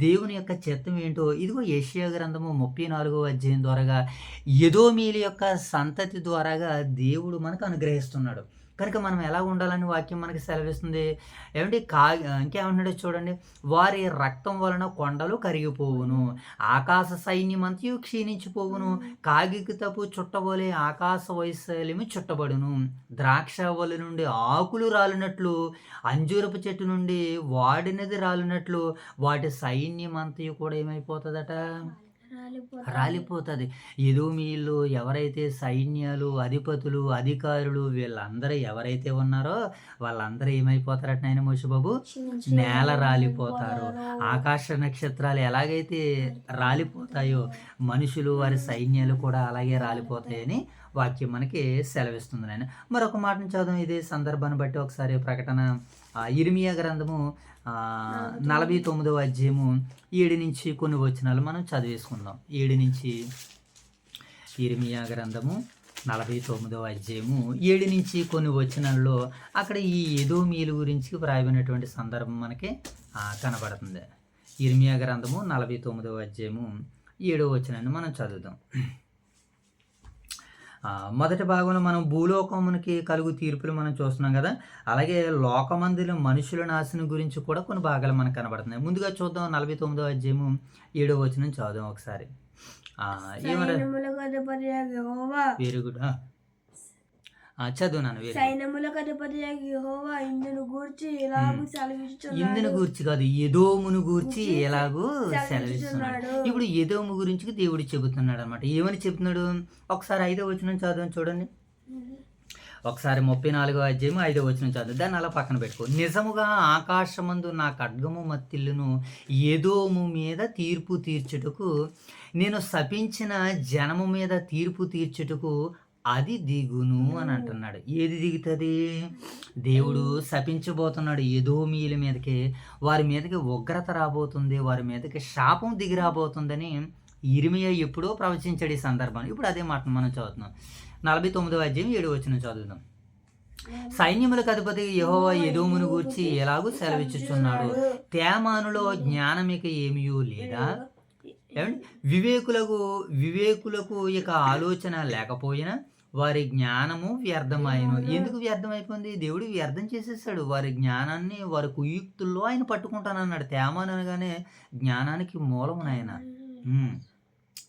దేవుని యొక్క చిత్తం ఏంటో ఇదిగో యెషయా గ్రంథము 34వ అధ్యాయం ద్వారాగా ఎదోమీల యొక్క సంతతి ద్వారాగా దేవుడు మనకు అనుగ్రహిస్తున్నాడు. కనుక మనం ఎలా ఉండాలని వాక్యం మనకి సెలవిస్తుంది. ఇంకేమంటున్నాడో చూడండి, వారి రక్తం వలన కొండలు కరిగిపోవును, ఆకాశ సైన్యం అంతయు క్షీణించిపోవును, కాగితపు చుట్టబోలే ఆకాశ వైశాల్యము చుట్టబడును, ద్రాక్షవల్లి నుండి ఆకులు రాలినట్లు, అంజూరపు చెట్టు నుండి వాడినది రాలినట్లు వాటి సైన్యం అంతయు కూడా ఏమైపోతుందట? రాలిపోతుంది. ఎదోమీయులు ఎవరైతే సైన్యాలు, అధిపతులు, అధికారులు వీళ్ళందరూ ఎవరైతే ఉన్నారో వాళ్ళందరూ ఏమైపోతారట నాయన మోషే బాబు? నేల రాలిపోతారు. ఆకాశ నక్షత్రాలు ఎలాగైతే రాలిపోతాయో మనుషులు, వారి సైన్యాలు కూడా అలాగే రాలిపోతాయని వాక్యం మనకి సెలవిస్తుంది నాయన. మరొక మాటను చదువు ఇదే సందర్భాన్ని బట్టి ఒకసారి ప్రకటన ఇర్మియా గ్రంథము 49వ అధ్యాయము 7 నుంచి కొన్ని వచనాలు మనం చదివేసుకుందాం. 7 నుంచి ఇర్మియా గ్రంథము 49వ అధ్యాయము 7 నుంచి కొన్ని వచనాల్లో అక్కడ ఈ ఎదోమీయుల గురించి వ్రాయబడినటువంటి సందర్భం మనకి కనబడుతుంది. ఇర్మియా గ్రంథము 49వ అధ్యాయము 7వ వచనాన్ని మనం చదువుదాం. మొదటి భాగంలో మనం భూలోకమునికి కలుగు తీర్పులు మనం చూస్తున్నాం కదా, అలాగే లోకమందుల మనుషుల నాశనం గురించి కూడా కొన్ని భాగాలు మనకు కనబడుతున్నాయి. ముందుగా చూద్దాం 49వ అధ్యాయము 7వ వచనం చదువుదాం ఒకసారి. ఏమరా సైన్యములకు అధిపతియగు యెహోవా వెరీ గుడ్. చదువునాను. సైన్యములకు అధిపతియగు యెహోవా ఇందును గూర్చి ఇలాగు సెలవిచ్చుచున్నాడు. ఇందును గూర్చి కాదు, ఎదోమును గూర్చి ఎలాగూ సెలవిస్తున్నాడు. ఇప్పుడు ఎదోము గురించి దేవుడు చెబుతున్నాడు అనమాట. ఏమని చెబుతున్నాడు? ఒకసారి 5వ వచనం చదవండి చూడండి. ఒకసారి 34వ అధ్యాయం 5వ వచనం చదువు. దాన్ని అలా పక్కన పెట్టుకో. నిజముగా ఆకాశమందు నా ఖడ్గము మత్తిల్లును, ఎదోము మీద తీర్పు తీర్చుటకు, నేను శపించిన జనము మీద తీర్పు తీర్చుటకు అది దిగును అని అంటున్నాడు. ఏది దిగుతుంది? దేవుడు శపించబోతున్నాడు ఎదోమీయుల మీదకి. వారి మీదకి ఉగ్రత రాబోతుంది, వారి మీదకి శాపం దిగి రాబోతుందని ఇర్మియా ఎప్పుడో ప్రవచించాడు ఈ సందర్భాన్ని. ఇప్పుడు అదే మాట మనం చదువుతున్నాం. 49వ అధ్యాయం 7వ వచనం చదువుదాం. సైన్యములకు అధిపతి యెహోవా ఎదోమును గూర్చి ఎలాగూ సెలవిచ్చుచున్నాడు, తేమానులో జ్ఞానమిక ఏమీయూ లేదా? ఏమండి, వివేకులకు ఇక ఆలోచన లేకపోయినా వారి జ్ఞానము వ్యర్థమాయను. ఎందుకు వ్యర్థమైపోయింది? దేవుడు వ్యర్థం చేసేసాడు వారి జ్ఞానాన్ని. వారి కుయుక్తుల్లో ఆయన పట్టుకుంటానన్నాడు. తేమాను అనగానే జ్ఞానానికి మూలం ఆయన.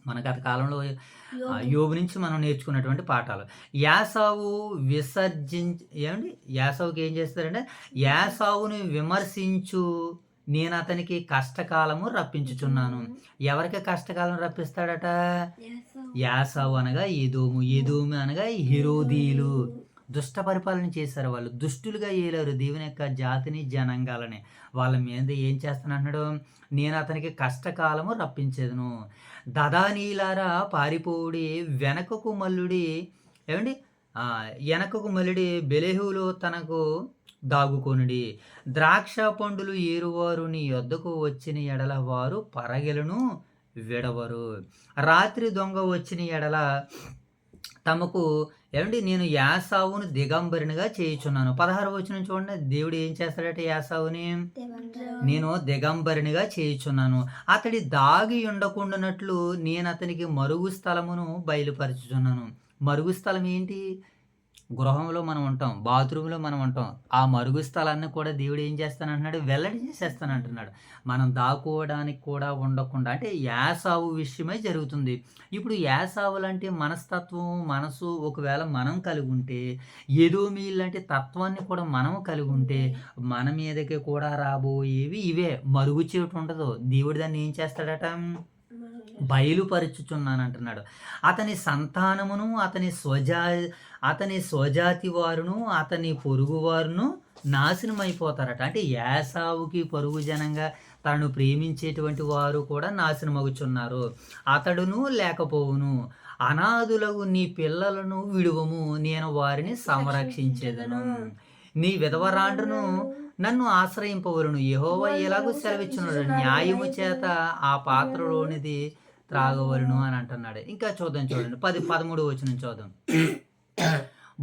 మన గత కాలంలో యోబు నుంచి మనం నేర్చుకున్నటువంటి పాఠాలు. యాసావు యాసావుకి ఏం చేస్తారంటే, యాసావుని విమర్శించు, నేను అతనికి కష్టకాలము రప్పించుచున్నాను. ఎవరికి కష్టకాలం రప్పిస్తాడట? యాసావు అనగా ఎదోము, ఎదోము అనగా హెరోదీయులు. దుష్ట పరిపాలన చేశారు వాళ్ళు, దుష్టులుగా ఏలారు దేవుని యొక్క జాతిని, జనాంగాలని. వాళ్ళ మీద ఏం చేస్తానంటున్నాడు? నేను అతనికి కష్టకాలము రప్పించేదను. దదానీలారా పారిపోవుడి, వెనకకు మల్లుడి. వెనకకు మల్లుడి, బెలెహులో తనకు దాగుకొనుడి. ద్రాక్ష పండులు ఏరువారు నీ యొద్దకు వచ్చిన ఎడల వారు పరగెలను విడవరు. రాత్రి దొంగ వచ్చిన ఎడల తమకు నేను యాసావును దిగంబరినిగా చేయుచున్నాను. 16వ వచనం చూడండి. దేవుడు ఏం చేస్తాడట యాసావుని? నేను దిగంబరినిగా చేయుచున్నాను. అతడి దాగి ఉండకుండానట్లు నేను అతనికి మరుగు స్థలమును బయలుపరచుచున్నాను. మరుగు స్థలం ఏంటి? గృహంలో మనం ఉంటాం, బాత్రూంలో మనం ఉంటాం. ఆ మరుగు స్థలాన్ని కూడా దేవుడు ఏం చేస్తానంటున్నాడు? వెల్లడి చేసేస్తానంటున్నాడు. మనం దాక్కోవడానికి కూడా ఉండకుండా. అంటే యాసావు విషయమే జరుగుతుంది. ఇప్పుడు యాసావు లాంటి మనస్తత్వం, మనసు ఒకవేళ మనం కలిగి ఉంటే, ఎదోమీయుల లాంటి తత్వాన్ని కూడా మనం కలిగి ఉంటే, మన మీదకి కూడా రాబోయేవి ఇవే. మరుగు చోటు ఉండదు. దేవుడు దాన్ని ఏం చేస్తాడట? బయలుపరుచుచున్నాను అంటున్నాడు. అతని సంతానమును, అతని స్వజాతి వారును, అతని పొరుగు వారును నాశనం అయిపోతారట. అంటే యాసావుకి పొరుగు జనంగా తనను ప్రేమించేటువంటి వారు కూడా నాశనం అవుచున్నారు. అతడును లేకపోవును. అనాథులకు నీ పిల్లలను విడువము, నేను వారిని సంరక్షించేదను. నీ విధవరాండ్రును నన్ను ఆశ్రయింపవలను. యెహోవా ఎలాగూ సెలవిచ్చున్నాడు, న్యాయము చేత ఆ పాత్రలోనిది త్రాగవలను అని అంటున్నాడు. ఇంకా చూడండి 13వ వచనం చూద్దాం.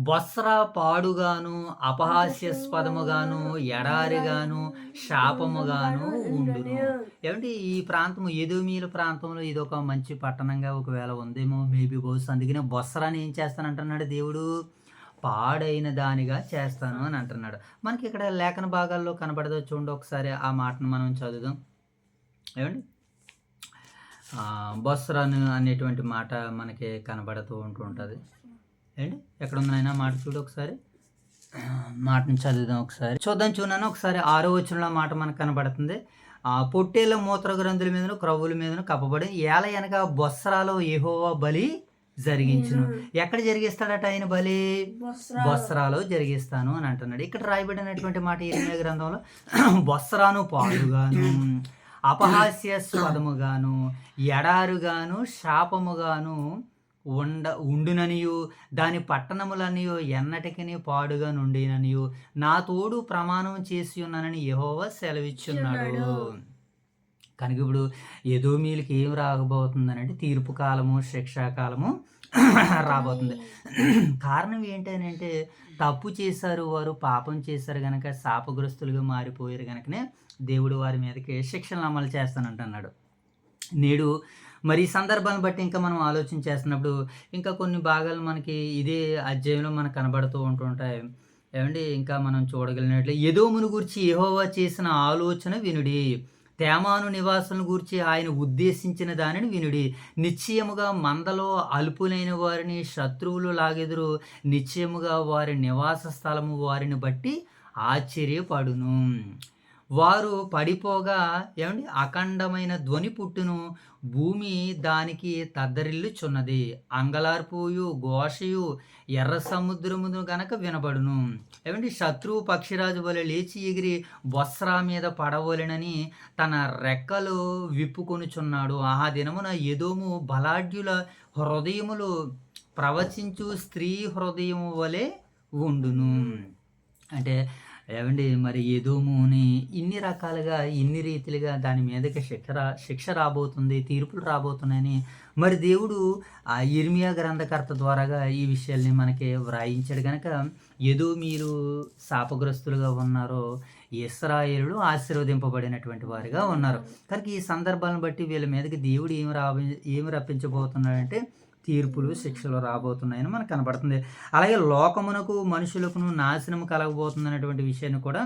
బొస్రా పాడుగాను, అపహాస్యాస్పదముగాను, ఎడారిగాను, శాపముగాను ఉండును. ఈ ప్రాంతము ఎదోమీయుల ప్రాంతంలో ఇది ఒక మంచి పట్టణంగా ఒకవేళ ఉందేమో, మేబీ బహుశా. అందుకనే బొస్రాని ఏం చేస్తానంటున్నాడు దేవుడు? పాడైన దానిగా చేస్తాను అని అంటున్నాడు. మనకి ఇక్కడ లేఖన భాగాల్లో కనబడదో చూడండి ఒకసారి. ఆ మాటను మనం చదువుదాం. బొస్రాను అనేటువంటి మాట మనకి కనబడుతూ ఉంటుంటుంది. ఎక్కడ ఉందనైనా మాట చూడు ఒకసారి. మాటను చదువుదాం ఒకసారి. చూడను ఒకసారి. 6వ వచనంలో మాట మనకు కనబడుతుంది. పొట్టేళ్ళ మూత్ర గ్రంథుల మీదను, క్రవ్వుల మీదను కప్పబడి ఏల వెనక బొస్రాలో యెహోవా బలి జరిగించును. ఎక్కడ జరిగిస్తాడట ఆయన బలి? బొస్రాలో జరిగిస్తాను అని అంటున్నాడు. ఇక్కడ రాయబడినటువంటి మాట ఇర్మియా గ్రంథంలో, బొస్రాను పాడుగాను, అపహాస్యాస్పదముగాను, ఎడారుగాను, శాపముగాను ఉండుననియు, దాని పట్టణములనియు ఎన్నటికి పాడుగా నుండిననియు నా తోడు ప్రమాణం చేసి ఉన్నానని యెహోవా సెలవిచ్చున్నాడు. కనుక ఇప్పుడు ఎదోమీయులకి ఏం రాబోతుందని అంటే తీర్పు కాలము, శిక్షాకాలము రాబోతుంది. కారణం ఏంటంటే తప్పు చేశారు వారు, పాపం చేశారు కనుక శాపగ్రస్తులుగా మారిపోయారు కనుకనే దేవుడు వారి మీదకి శిక్షలను అమలు చేస్తానంటున్నాడు. నేడు మరి ఈ సందర్భాన్ని బట్టి ఇంకా మనం ఆలోచన చేస్తున్నప్పుడు ఇంకా కొన్ని భాగాలు మనకి ఇదే అధ్యాయంలో మనకు కనబడుతూ ఉంటుంటాయి. ఏవండి ఇంకా మనం చూడగలిగినట్లే ఎదోమును గూర్చి యెహోవా చేసిన ఆలోచన వినుడి. తేమాను నివాసులను గూర్చి ఆయన ఉద్దేశించిన దానిని వినుడి. నిశ్చయముగా మందలో అల్పులైన వారిని శత్రువులు లాగెదరు. నిశ్చయముగా వారి నివాస స్థలము వారిని బట్టి ఆశ్చర్యపడును. వారు పడిపోగా ఏమండి అఖండమైన ధ్వని పుట్టును. భూమి దానికి తద్దరిల్లుచున్నది. అంగలార్పుయు ఘోషయు ఎర్ర సముద్రమును గనక వినబడును. ఏమండి శత్రువు పక్షిరాజు వలె లేచి ఎగిరి బొస్రా మీద పడవలెనని తన రెక్కలు విప్పుకొనుచున్నాడు. ఆ దినమున ఎదోము బలాఢ్యుల హృదయములు ప్రవచించు స్త్రీ హృదయము వలె ఉండును. అంటే ఏవండి మరి ఎదోముని ఇన్ని రకాలుగా ఇన్ని రీతిలుగా దాని మీదకి శిక్ష రాబోతుంది, తీర్పులు రాబోతున్నాయని మరి దేవుడు ఆ యిర్మీయా గ్రంథకర్త ద్వారాగా ఈ విషయాల్ని మనకి వ్రాయించాడు కనుక ఎదోమీయులు శాపగ్రస్తులుగా ఉన్నారో ఇశ్రాయేలులు ఆశీర్వదింపబడినటువంటి వారిగా ఉన్నారు. కనుక ఈ సందర్భాలను బట్టి వీళ్ళ మీదకి దేవుడు ఏమి రప్పించబోతున్నాడంటే తీర్పులు శిక్షలు రాబోతున్నాయని మనకు కనబడుతుంది. అలాగే లోకమునకు మనుషులకు నాశనం కలగబోతుంది అనేటువంటి విషయాన్ని కూడా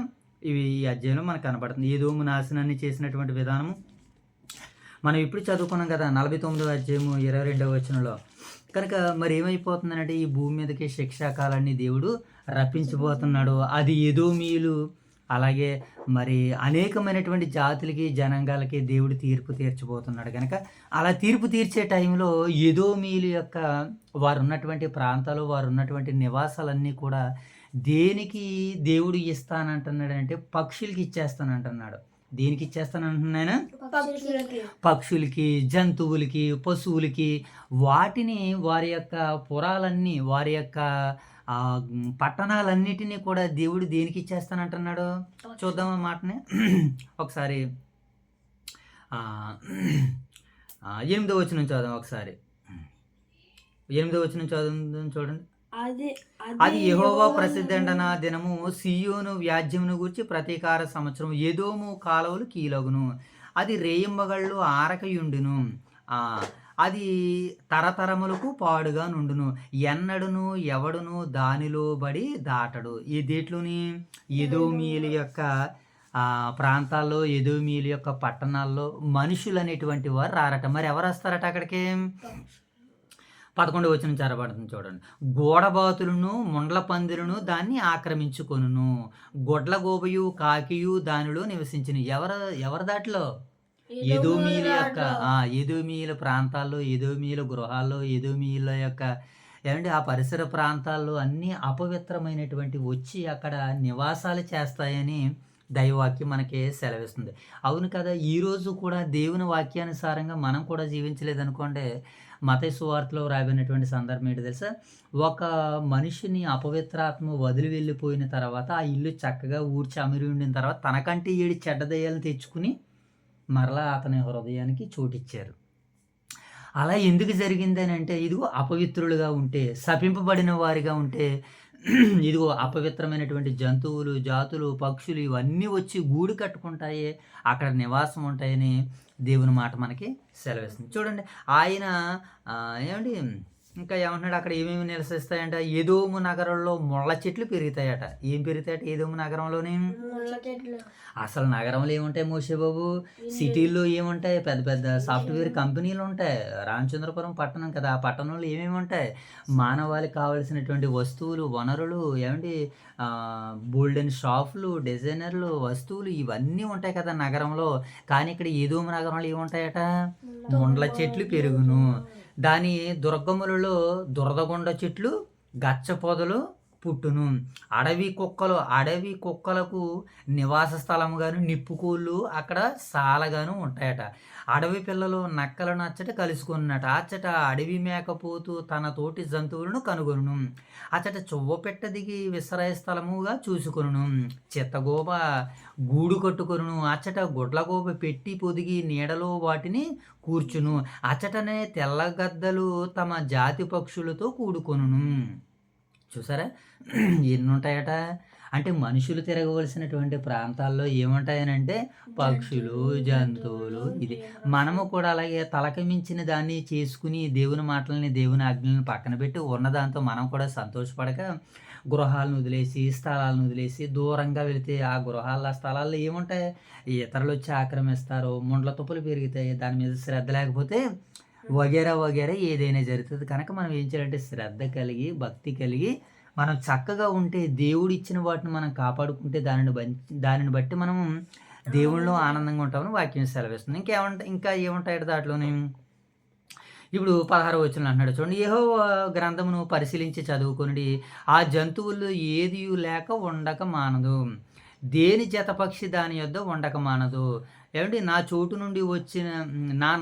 ఈ అధ్యాయంలో మనకు కనబడుతుంది. ఎదోము నాశనాన్ని చేసినటువంటి విధానము మనం ఇప్పుడు చదువుకున్నాం కదా 49వ అధ్యాయము 22వ వచనంలో. కనుక మరి ఏమైపోతుందనంటే ఈ భూమి మీదకి శిక్షాకాలాన్ని దేవుడు రప్పించబోతున్నాడు. అది ఎదోమీయులు అలాగే మరి అనేకమైనటువంటి జాతులకి జనాంగాలకి దేవుడు తీర్పు తీర్చబోతున్నాడు. కనుక అలా తీర్పు తీర్చే టైంలో ఎదోమీయుల యొక్క వారు ఉన్నటువంటి ప్రాంతాలు వారు ఉన్నటువంటి నివాసాలన్నీ కూడా దేనికి దేవుడు ఇస్తానంటున్నాడు అంటే పక్షులకి ఇచ్చేస్తానంటున్నాడు. దేనికి ఇచ్చేస్తానంటున్నాను? పక్షులకి, జంతువులకి, పశువులకి. వాటిని వారి యొక్క పురాలన్నీ వారి యొక్క పట్టణాలన్నిటినీ కూడా దేవుడు దేనికి ఇచ్చేస్తానంటున్నాడు? చూద్దాం ఆ మాటని ఒకసారి. 8వ వచనం చదువు ఒకసారి. 8వ వచనం చదువు చూడండి. అది యెహోవా ప్రసిద్ధండన దినము సీయోను వ్యాజ్యమును గూర్చి ప్రతీకార సంవత్సరం. ఎదోము కాలువలు కీలగును. అది రేయింబగళ్ళు ఆరకయుండును. అది తరతరములకు పాడుగా నుండును. ఎన్నడును ఎవడును దానిలో బడి దాటడు. ఈ దేట్లోని ఎదోమీయుల యొక్క ప్రాంతాల్లో ఎదోమీయుల యొక్క పట్టణాల్లో మనుషులు అనేటువంటి వారు రారట. మరి ఎవరు వస్తారట అక్కడికి? 11వ వచనం చేరబడుతుంది చూడండి. గోడబాతులను ముండ్ల పందిరును దాన్ని ఆక్రమించుకొనును. గొడ్ల గోబయు కాకియు దానిలో నివసించిన. ఎవరి దాటిలో? ఎదోమీయుల యొక్క ఎదోమీయుల ప్రాంతాల్లో, ఎదోమీయుల గృహాల్లో, ఎదోమీయుల యొక్క ఏమంటే ఆ పరిసర ప్రాంతాల్లో అన్నీ అపవిత్రమైనటువంటి వచ్చి అక్కడ నివాసాలు చేస్తాయని దైవవాక్యం మనకి సెలవిస్తుంది. అవును కదా, ఈరోజు కూడా దేవుని వాక్యానుసారంగా మనం కూడా జీవించలేదనుకోండి. మత్తయి సువార్తలో రాబడినటువంటి సందర్భం ఏంటి తెలుసా? ఒక మనిషిని అపవిత్రాత్మ వదిలి వెళ్ళిపోయిన తర్వాత ఆ ఇల్లు చక్కగా ఊడ్చి అమిరి ఉండిన తర్వాత తనకంటే 7 చెడ్డ దయ్యాలను తెచ్చుకుని మరలా అతని హృదయానికి చోటిచ్చారు. అలా ఎందుకు జరిగిందని అంటే ఇదిగో అపవిత్రులుగా ఉంటే, శపింపబడిన వారిగా ఉంటే, ఇదిగో అపవిత్రమైనటువంటి జంతువులు, జాతులు, పక్షులు ఇవన్నీ వచ్చి గూడు కట్టుకుంటాయి, అక్కడ నివాసం ఉంటాయని దేవుని మాట మనకి సెలవిస్తుంది. చూడండి ఆయన ఏమండి ఇంకా ఏమంటున్నాడు అక్కడ ఏమేమి నివసిస్తాయంట? ఎదోము నగరంలో ముళ్ళ చెట్లు పెరుగుతాయట. ఏం పెరుగుతాయట ఎదోము నగరంలోని? అసలు నగరంలో ఏముంటాయి మోషేబాబు? సిటీల్లో ఏముంటాయి? పెద్ద పెద్ద సాఫ్ట్వేర్ కంపెనీలు ఉంటాయి. రామచంద్రపురం పట్టణం కదా, ఆ పట్టణంలో ఏమేమి ఉంటాయి? మానవాళికి కావలసినటువంటి వస్తువులు, వనరులు, ఏమండి బోల్డెన్ షాపులు, డిజైనర్లు, వస్తువులు ఇవన్నీ ఉంటాయి కదా నగరంలో. కానీ ఇక్కడ ఎదోము నగరంలో ఏముంటాయట? ముండ్ల చెట్లు పెరుగును. దాని దుర్గములలో దురదగొండ చెట్లు, గచ్చ పొదలు పుట్టును. అడవి కుక్కలకు నివాస స్థలముగాను, నిప్పుకోళ్ళు అక్కడ సాలగాను ఉంటాయట. అడవి పిల్లలు నక్కలను అచ్చట కలుసుకున్నట. అచ్చట అడవి మేకపోతూ తన తోటి జంతువులను కనుగొనును. అచ్చట చువ్వపెట్ట దిగి విశ్రాయ స్థలముగా చూసుకొనును. చిత్తగోబ గూడు కట్టుకొనును. అచ్చట గుడ్లగోబ పెట్టి పొదిగి నీడలో వాటిని కూర్చును. అచ్చటనే తెల్లగద్దలు తమ జాతి పక్షులతో కూడుకొనును. చూసారా ఎన్ని ఉంటాయట? అంటే మనుషులు తిరగవలసినటువంటి ప్రాంతాల్లో ఏముంటాయనంటే పక్షులు, జంతువులు ఇది. మనము కూడా అలాగే తలకి మించిన దాన్ని చేసుకుని దేవుని మాటలని, దేవుని ఆజ్ఞలను పక్కన పెట్టి ఉన్నదాంతో మనం కూడా సంతోషపడక గృహాలను వదిలేసి, స్థలాలను వదిలేసి దూరంగా వెళితే ఆ గృహాల, స్థలాల్లో ఏముంటాయి? ఇతరులొచ్చి ఆక్రమిస్తారు, ముండ్ల తుప్పలు పెరుగుతాయి, దాని మీద శ్రద్ధ లేకపోతే వగేరా, వగేరా ఏదైనా జరుగుతది. కనుక మనం ఏం చేయాలంటే శ్రద్ధ కలిగి, భక్తి కలిగి మనం చక్కగా ఉంటే దేవుడిచ్చిన వాటిని మనం కాపాడుకుంటే దానిని బట్టి మనం దేవునిలో ఆనందంగా ఉంటామని వాక్యం సెలవిస్తుంది. ఇంకా ఏముంటాయట దాంట్లోని? ఇప్పుడు 16వ వచనంలో అంటున్నాడు చూడండి, యెహోవా గ్రంథమును పరిశీలించి చదువుకొనుడి, ఆ జంతువుల్లో ఏదియు లేక ఉండక మానదు, దేని జతపక్షి దాని యొద్ద ఉండక మానదు. ఏమంటే నా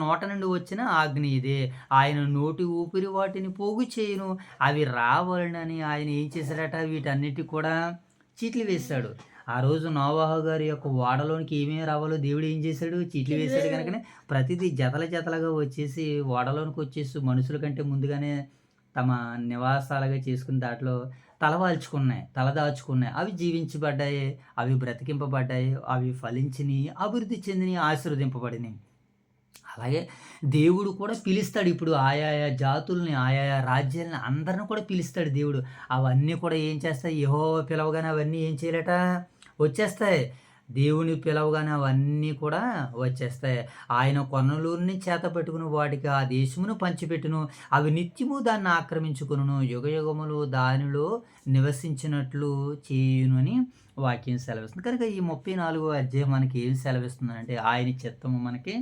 నోట నుండి వచ్చిన ఆజ్ఞ ఇదే, ఆయన నోటి ఊపిరి వాటిని పోగు చేయును, అవి రావాలని ఆయన ఏం చేశాడట? వీటన్నిటి కూడా చీట్లు వేశాడు. ఆ రోజు నోవాహు గారి యొక్క ఓడలోనికి ఏమేమి రావాలో దేవుడు ఏం చేశాడు? చీట్లు వేశాడు. కనుకనే ప్రతిదీ జతలుగా వచ్చేసి ఓడలోనికి వచ్చేసి మనుషుల కంటే ముందుగానే తమ నివాసాలుగా చేసుకుని దాంట్లో తల దాచుకున్నాయి. అవి జీవించబడ్డాయి, అవి బ్రతికింపబడ్డాయి, అవి ఫలించినాయి, అభివృద్ధి చెందినవి, ఆశీర్వదింపబడినాయి. అలాగే దేవుడు కూడా పిలుస్తాడు. ఇప్పుడు ఆయా జాతుల్ని, ఆయా రాజ్యాలని అందరిని కూడా పిలుస్తాడు దేవుడు. అవన్నీ కూడా ఏం చేస్తాయి? యెహోవా పిలవగానే అవన్నీ ఏం చేయాలట? వచ్చేస్తాయి. దేవుని పిలవగానే అవన్నీ కూడా వచ్చేస్తాయి. ఆయన కొనలూరిని చేత పెట్టుకుని వాటికి ఆ దేశమును పంచిపెట్టును, అవి నిత్యము దాన్ని ఆక్రమించుకును, యుగయుగములు దానిలో నివసించినట్లు చేయును అని వాక్యం సెలవిస్తుంది. కనుక ఈ 34వ అధ్యాయం మనకి ఏం సెలవిస్తుందంటే ఆయన చిత్తము మనకి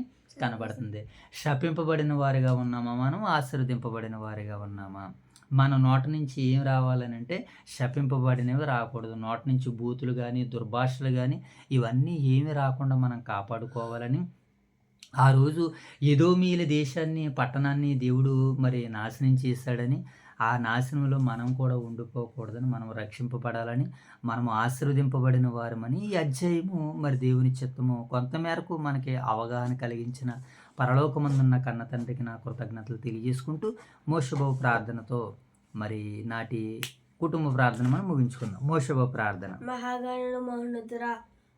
కనబడుతుంది. శపింపబడిన వారిగా ఉన్నామా మనం? ఆశీర్వదింపబడిన వారిగా ఉన్నామా? మన నోట నుంచి ఏం రావాలనంటే శపింపబడినవి రాకూడదు. నోట నుంచి బూతులు కానీ, దుర్భాషలు కానీ ఇవన్నీ ఏమి రాకుండా మనం కాపాడుకోవాలని ఆ రోజు ఎదోమీయుల దేశాన్ని, పట్టణాన్ని దేవుడు మరి నాశనం చేశాడని, ఆ నాశనంలో మనం కూడా ఉండిపోకూడదని, మనం రక్షింపబడాలని, మనము ఆశీర్వదింపబడిన వారమని ఈ అధ్యాయము మరి దేవుని చిత్తము కొంతమేరకు మనకి అవగాహన కలిగించిన పరలోకమందున్న కన్న తండ్రికి నా కృతజ్ఞతలు తెలియజేసుకుంటూ మోషబవ ప్రార్థనతో మరి నాటి కుటుంబ ప్రార్థన మనం ముగించుకుందాం. మోషబవ ప్రార్థన. మహాగణుడు మౌనతురా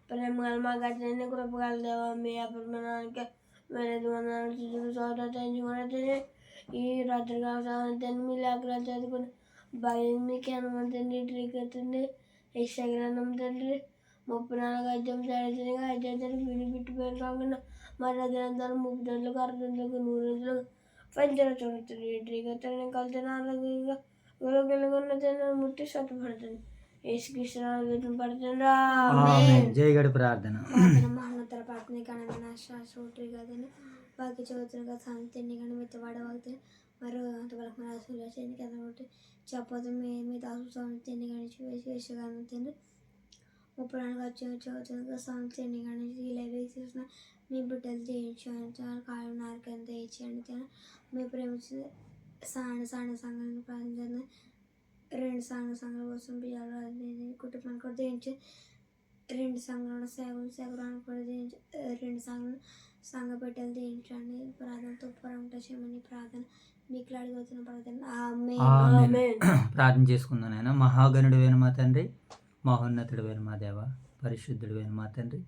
ప్రేమగల మా గట్లని కృపగల దేవ, మీ అపరిమాణానికి వేరేది వందనాలు సోదరుని ఈ రాత్రి కావాలని మీ లేఖలు చదువుకుని భయం మీకు హనుమంతండి ట్రీకెత్తుంది ఇష్టగ్రంథం తండ్రి 34 అధ్యాయం చదివిగా అధ్యాయం విడిపెట్టిపోయిన కాకుండా మరో గ్రంథాలు 30 రోజులకు 60 రోజులకు 100 రోజులకు పంచర చూడుతుంది. ట్రీకెత్తని కలిసిన ఆరోగ్యంగా గొలగొలగొన్న ముట్టి సత్తుపడుతుంది. యేసుకృష్ణ పడుతుందా? జయగడి ప్రార్థన. మహోన్నత ప్రార్థన కణమైన శాస్త్రోటి కదని వాకి చదువుతున్న సాంతిని కానీ మెత్తవాడవాగుతుంది మరో అంతవరకు రాసులు చేయండి కదా ఒకటి చెప్పదు మీ దాసు సాంతిని కానీ వేసి కానీ తిండి 34 చదువుతున్న సాంతిని కానీ ఇలా వేసేసిన మీ బిడ్డలు చేయించాను కాళ్ళు నారకంత వేయించండి తిన మీ ప్రేమించి సాండ సంఘాలను ప్రార్థించండి 2 సంఘాల కోసం బియ్యాలు కుటుంబాన్ని కూడా చేయించి 2 సంఘాలను సేవరాన్ని కూడా చేయించి 2 సంఘ బిడ్డలు చేయించండి. ప్రార్థనతో పరమట చేయమని ప్రార్థన మీకు అడిగవుతున్న ప్రార్థన. ఆమేన్. ప్రార్థన చేసుకుందాం. నాయన మహాగణుడైన మా తండ్రి, మహోన్నతుడైన మా దేవ, పరిశుద్ధుడైన మా తండ్రి,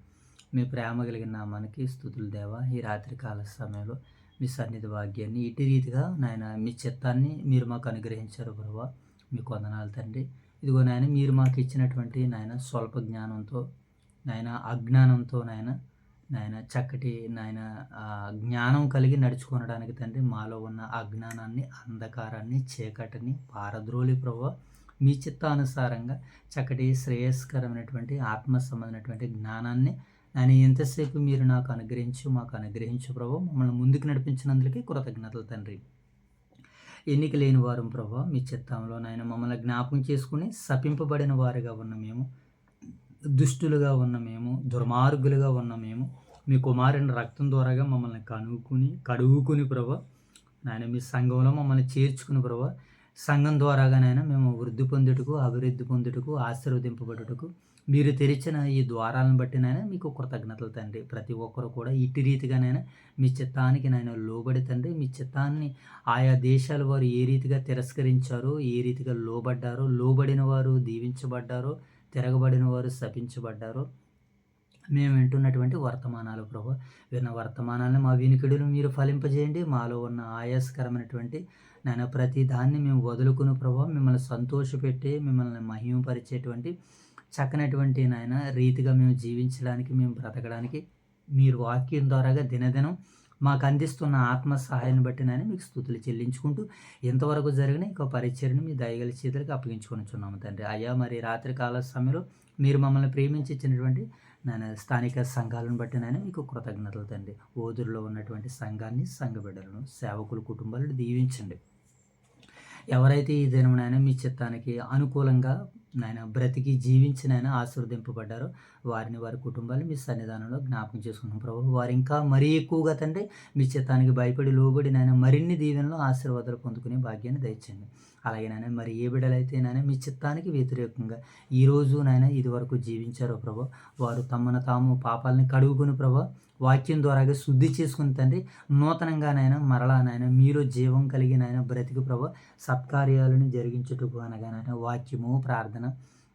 మీ ప్రేమ కలిగిన నామానికి స్తుతులు దేవ. ఈ రాత్రి కాల సమయంలో మీ సన్నిధి భాగ్యాన్ని ఇటు రీతిగా నాయన మీ చిత్తాన్ని మీరు మాకు అనుగ్రహించారు ప్రభువా, మీకు వందనాలు తండ్రి. ఇదిగో నాయన మీరు మాకు ఇచ్చినటువంటి నాయన స్వల్ప జ్ఞానంతో, నాయన అజ్ఞానంతో నాయన చక్కటి నాయన జ్ఞానం కలిగి నడుచుకోవడానికి తండ్రి మాలో ఉన్న అజ్ఞానాన్ని, అంధకారాన్ని, చీకటిని పారద్రోలి ప్రభువా, మీ చిత్తానుసారంగా చక్కటి శ్రేయస్కరమైనటువంటి ఆత్మ సంబంధమైనటువంటి జ్ఞానాన్ని ఆయన ఎంతసేపు మీరు మాకు అనుగ్రహించు ప్రభు. మమ్మల్ని ముందుకు నడిపించినందుకే కృతజ్ఞతలు తండ్రి. ఎన్నిక లేని వారం ప్రభు, మీ చిత్తంలో నాయన మమ్మల్ని జ్ఞాపకం చేసుకుని శపింపబడిన వారిగా ఉన్న మేము, దుష్టులుగా ఉన్న మేము, దుర్మార్గులుగా ఉన్న మేము, మీ కుమారుని రక్తం ద్వారాగా మమ్మల్ని కడుగుకుని ప్రభు నాయన మీ సంఘంలో మమ్మల్ని చేర్చుకుని ప్రభు, సంఘం ద్వారాగానైనా మేము వృద్ధి పొందుటకు, అభివృద్ధి పొందుటకు, ఆశీర్వదింపబడుటకు మీరు తెరిచిన ఈ ద్వారాలను బట్టినైనా మీకు కృతజ్ఞతలు తండ్రి. ప్రతి ఒక్కరు కూడా ఇటు రీతిగానైనా మీ చిత్తానికి లోబడి తండ్రి, మీ చిత్తాన్ని ఆయా దేశాల వారు ఏ రీతిగా తిరస్కరించారో, ఏ రీతిగా లోబడ్డారో, లోబడిన వారు దీవించబడ్డారో తిరగబడిన వారు శపించబడ్డారు. మేము వింటున్నటువంటి వర్తమానాలు ప్రభా, విన్న వర్తమానాలను మా వినికిడులు మీరు ఫలింపజేయండి. మాలో ఉన్న ఆయాసకరమైనటువంటి నాయన ప్రతి దాన్ని మేము వదులుకుని ప్రభా, మిమ్మల్ని సంతోషపెట్టి మిమ్మల్ని మహిమపరిచేటువంటి చక్కనటువంటి నాయన రీతిగా మేము జీవించడానికి, మేము బ్రతకడానికి మీరు వాక్యం ద్వారాగా దినదినం మాకు అందిస్తున్న ఆత్మ సహాయాన్ని బట్టి నాయన మీకు స్తుతులు చెల్లించుకుంటూ ఇంతవరకు జరిగిన ఇక పరిచర్ని మీ దయగల చేతులకు అప్పగించుకొనిచున్నాము తండ్రి. అయ్యా, మరి రాత్రి కాల సమయంలో మీరు మమ్మల్ని ప్రేమించి ఇచ్చినటువంటి నాయన స్థానిక సంఘాలను బట్టి నాయన మీకు కృతజ్ఞతలు తండ్రి. ఓదురులో ఉన్నటువంటి సంఘాన్ని, సంఘ బిడ్డలను, సేవకుల కుటుంబాలను దీవించండి. ఎవరైతే ఈ దినం నాయన మీ చిత్తానికి అనుకూలంగా నాయన బ్రతికి జీవించి నాయన ఆశీర్వదింపబడ్డారో వారిని, వారి కుటుంబాన్ని మీ సన్నిధానంలో జ్ఞాపకం చేసుకున్నాం ప్రభు. వారు ఇంకా మరీ ఎక్కువగా తండ్రి మీ చిత్తానికి భయపడి లోబడి నాయన మరిన్ని దీవెనలు, ఆశీర్వాదాలు పొందుకునే భాగ్యాన్ని దయచేయండి. అలాగే నాయన మరి ఏ బిడ్డలైతే నాయన మీ చిత్తానికి వ్యతిరేకంగా ఈరోజు నాయన ఇది వరకు జీవించారో ప్రభు, వారు తమను తాము పాపాలని కడుగుకుని ప్రభు వాక్యం ద్వారాగా శుద్ధి చేసుకుని తండ్రి నూతనంగా నాయన మరలా నాయన మీరు జీవం కలిగి నాయన బ్రతికి ప్రభు సత్కార్యాలను జరిగించుటకు అనగా నాయన వాక్యము, ప్రార్థన,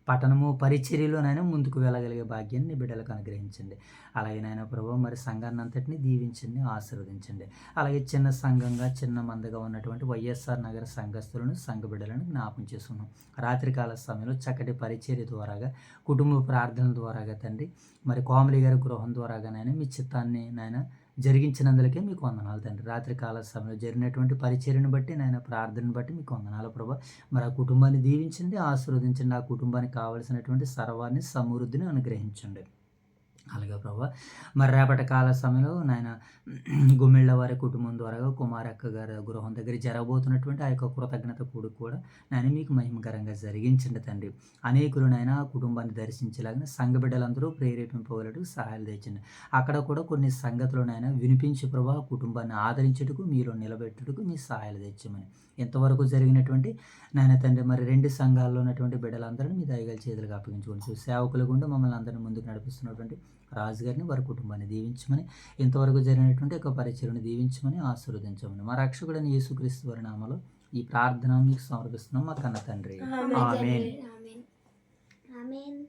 పఠనము, పరిచర్యలో నాయన ముందుకు వెళ్ళగలిగే భాగ్యాన్ని బిడ్డలకు అనుగ్రహించండి. అలాగే నాయన ప్రభు మరి సంఘాన్ని అంతటిని దీవించండి, ఆశీర్వదించండి. అలాగే చిన్న సంఘంగా, చిన్న మందగా ఉన్నటువంటి వైఎస్ఆర్ నగర సంఘస్థులను, సంఘ బిడ్డలను జ్ఞాపం చేసుకున్నాం. రాత్రికాల సమయంలో చక్కటి పరిచర్య ద్వారాగా, కుటుంబ ప్రార్థనల ద్వారాగా తండ్రి మరి కోమలి గారి గృహం ద్వారాగా నాయన మీ చిత్తాన్ని నాయన జరిగించినందులకే మీకు వందనాలు తండ్రి. రాత్రికాల సమయంలో జరిగినటువంటి పరిచర్యను బట్టి నాయన ప్రార్థనను బట్టి మీకు వందనాలు ప్రభా. మరి ఆ కుటుంబాన్ని దీవించండి, ఆశీర్వదించండి. ఆ కుటుంబానికి కావలసినటువంటి సర్వాన్ని, సమృద్ధిని అనుగ్రహించండి. అలాగే ప్రభా మరి రేపటి కాల సమయంలో నాయన గుమ్మిళ్ళ వారి కుటుంబం ద్వారా కుమారక్క గారి గృహం దగ్గర జరగబోతున్నటువంటి ఆ యొక్క కృతజ్ఞత కూడి కూడా నాయన మీకు మహిమకరంగా జరిగించండి తండ్రి. అనేకులు నాయన ఆ కుటుంబాన్ని దర్శించేలాగా సంఘ బిడ్డలందరూ ప్రేరేపింపగలటకు సహాయాలు తెచ్చండి. అక్కడ కూడా కొన్ని సంగతులు నాయన వినిపించి ప్రభా కుటుంబాన్ని ఆదరించుటకు, మీరు నిలబెట్టుటకు మీ సహాయాలు తెచ్చమని ఇంతవరకు జరిగినటువంటి నాయన తండ్రి మరి 2 సంఘాల్లో ఉన్నటువంటి బిడ్డలందరినీ మీ దయగల చేతులకు అప్పగించుకోవచ్చు. సేవకుల గుండా మమ్మల్ని అందరినీ ముందుకు నడిపిస్తున్నటువంటి రాజుగారిని, వారి కుటుంబాన్ని దీవించమని, ఇంతవరకు జరిగినటువంటి ఒక పరిచయను దీవించమని, ఆశీర్వదించమని మా రక్షకుడైన యేసుక్రీస్తు వారి నామములో ఈ ప్రార్థన మీకు సమర్పిస్తున్నాం మా కన్న తండ్రి. ఆమేన్. ఆమేన్. ఆమేన్.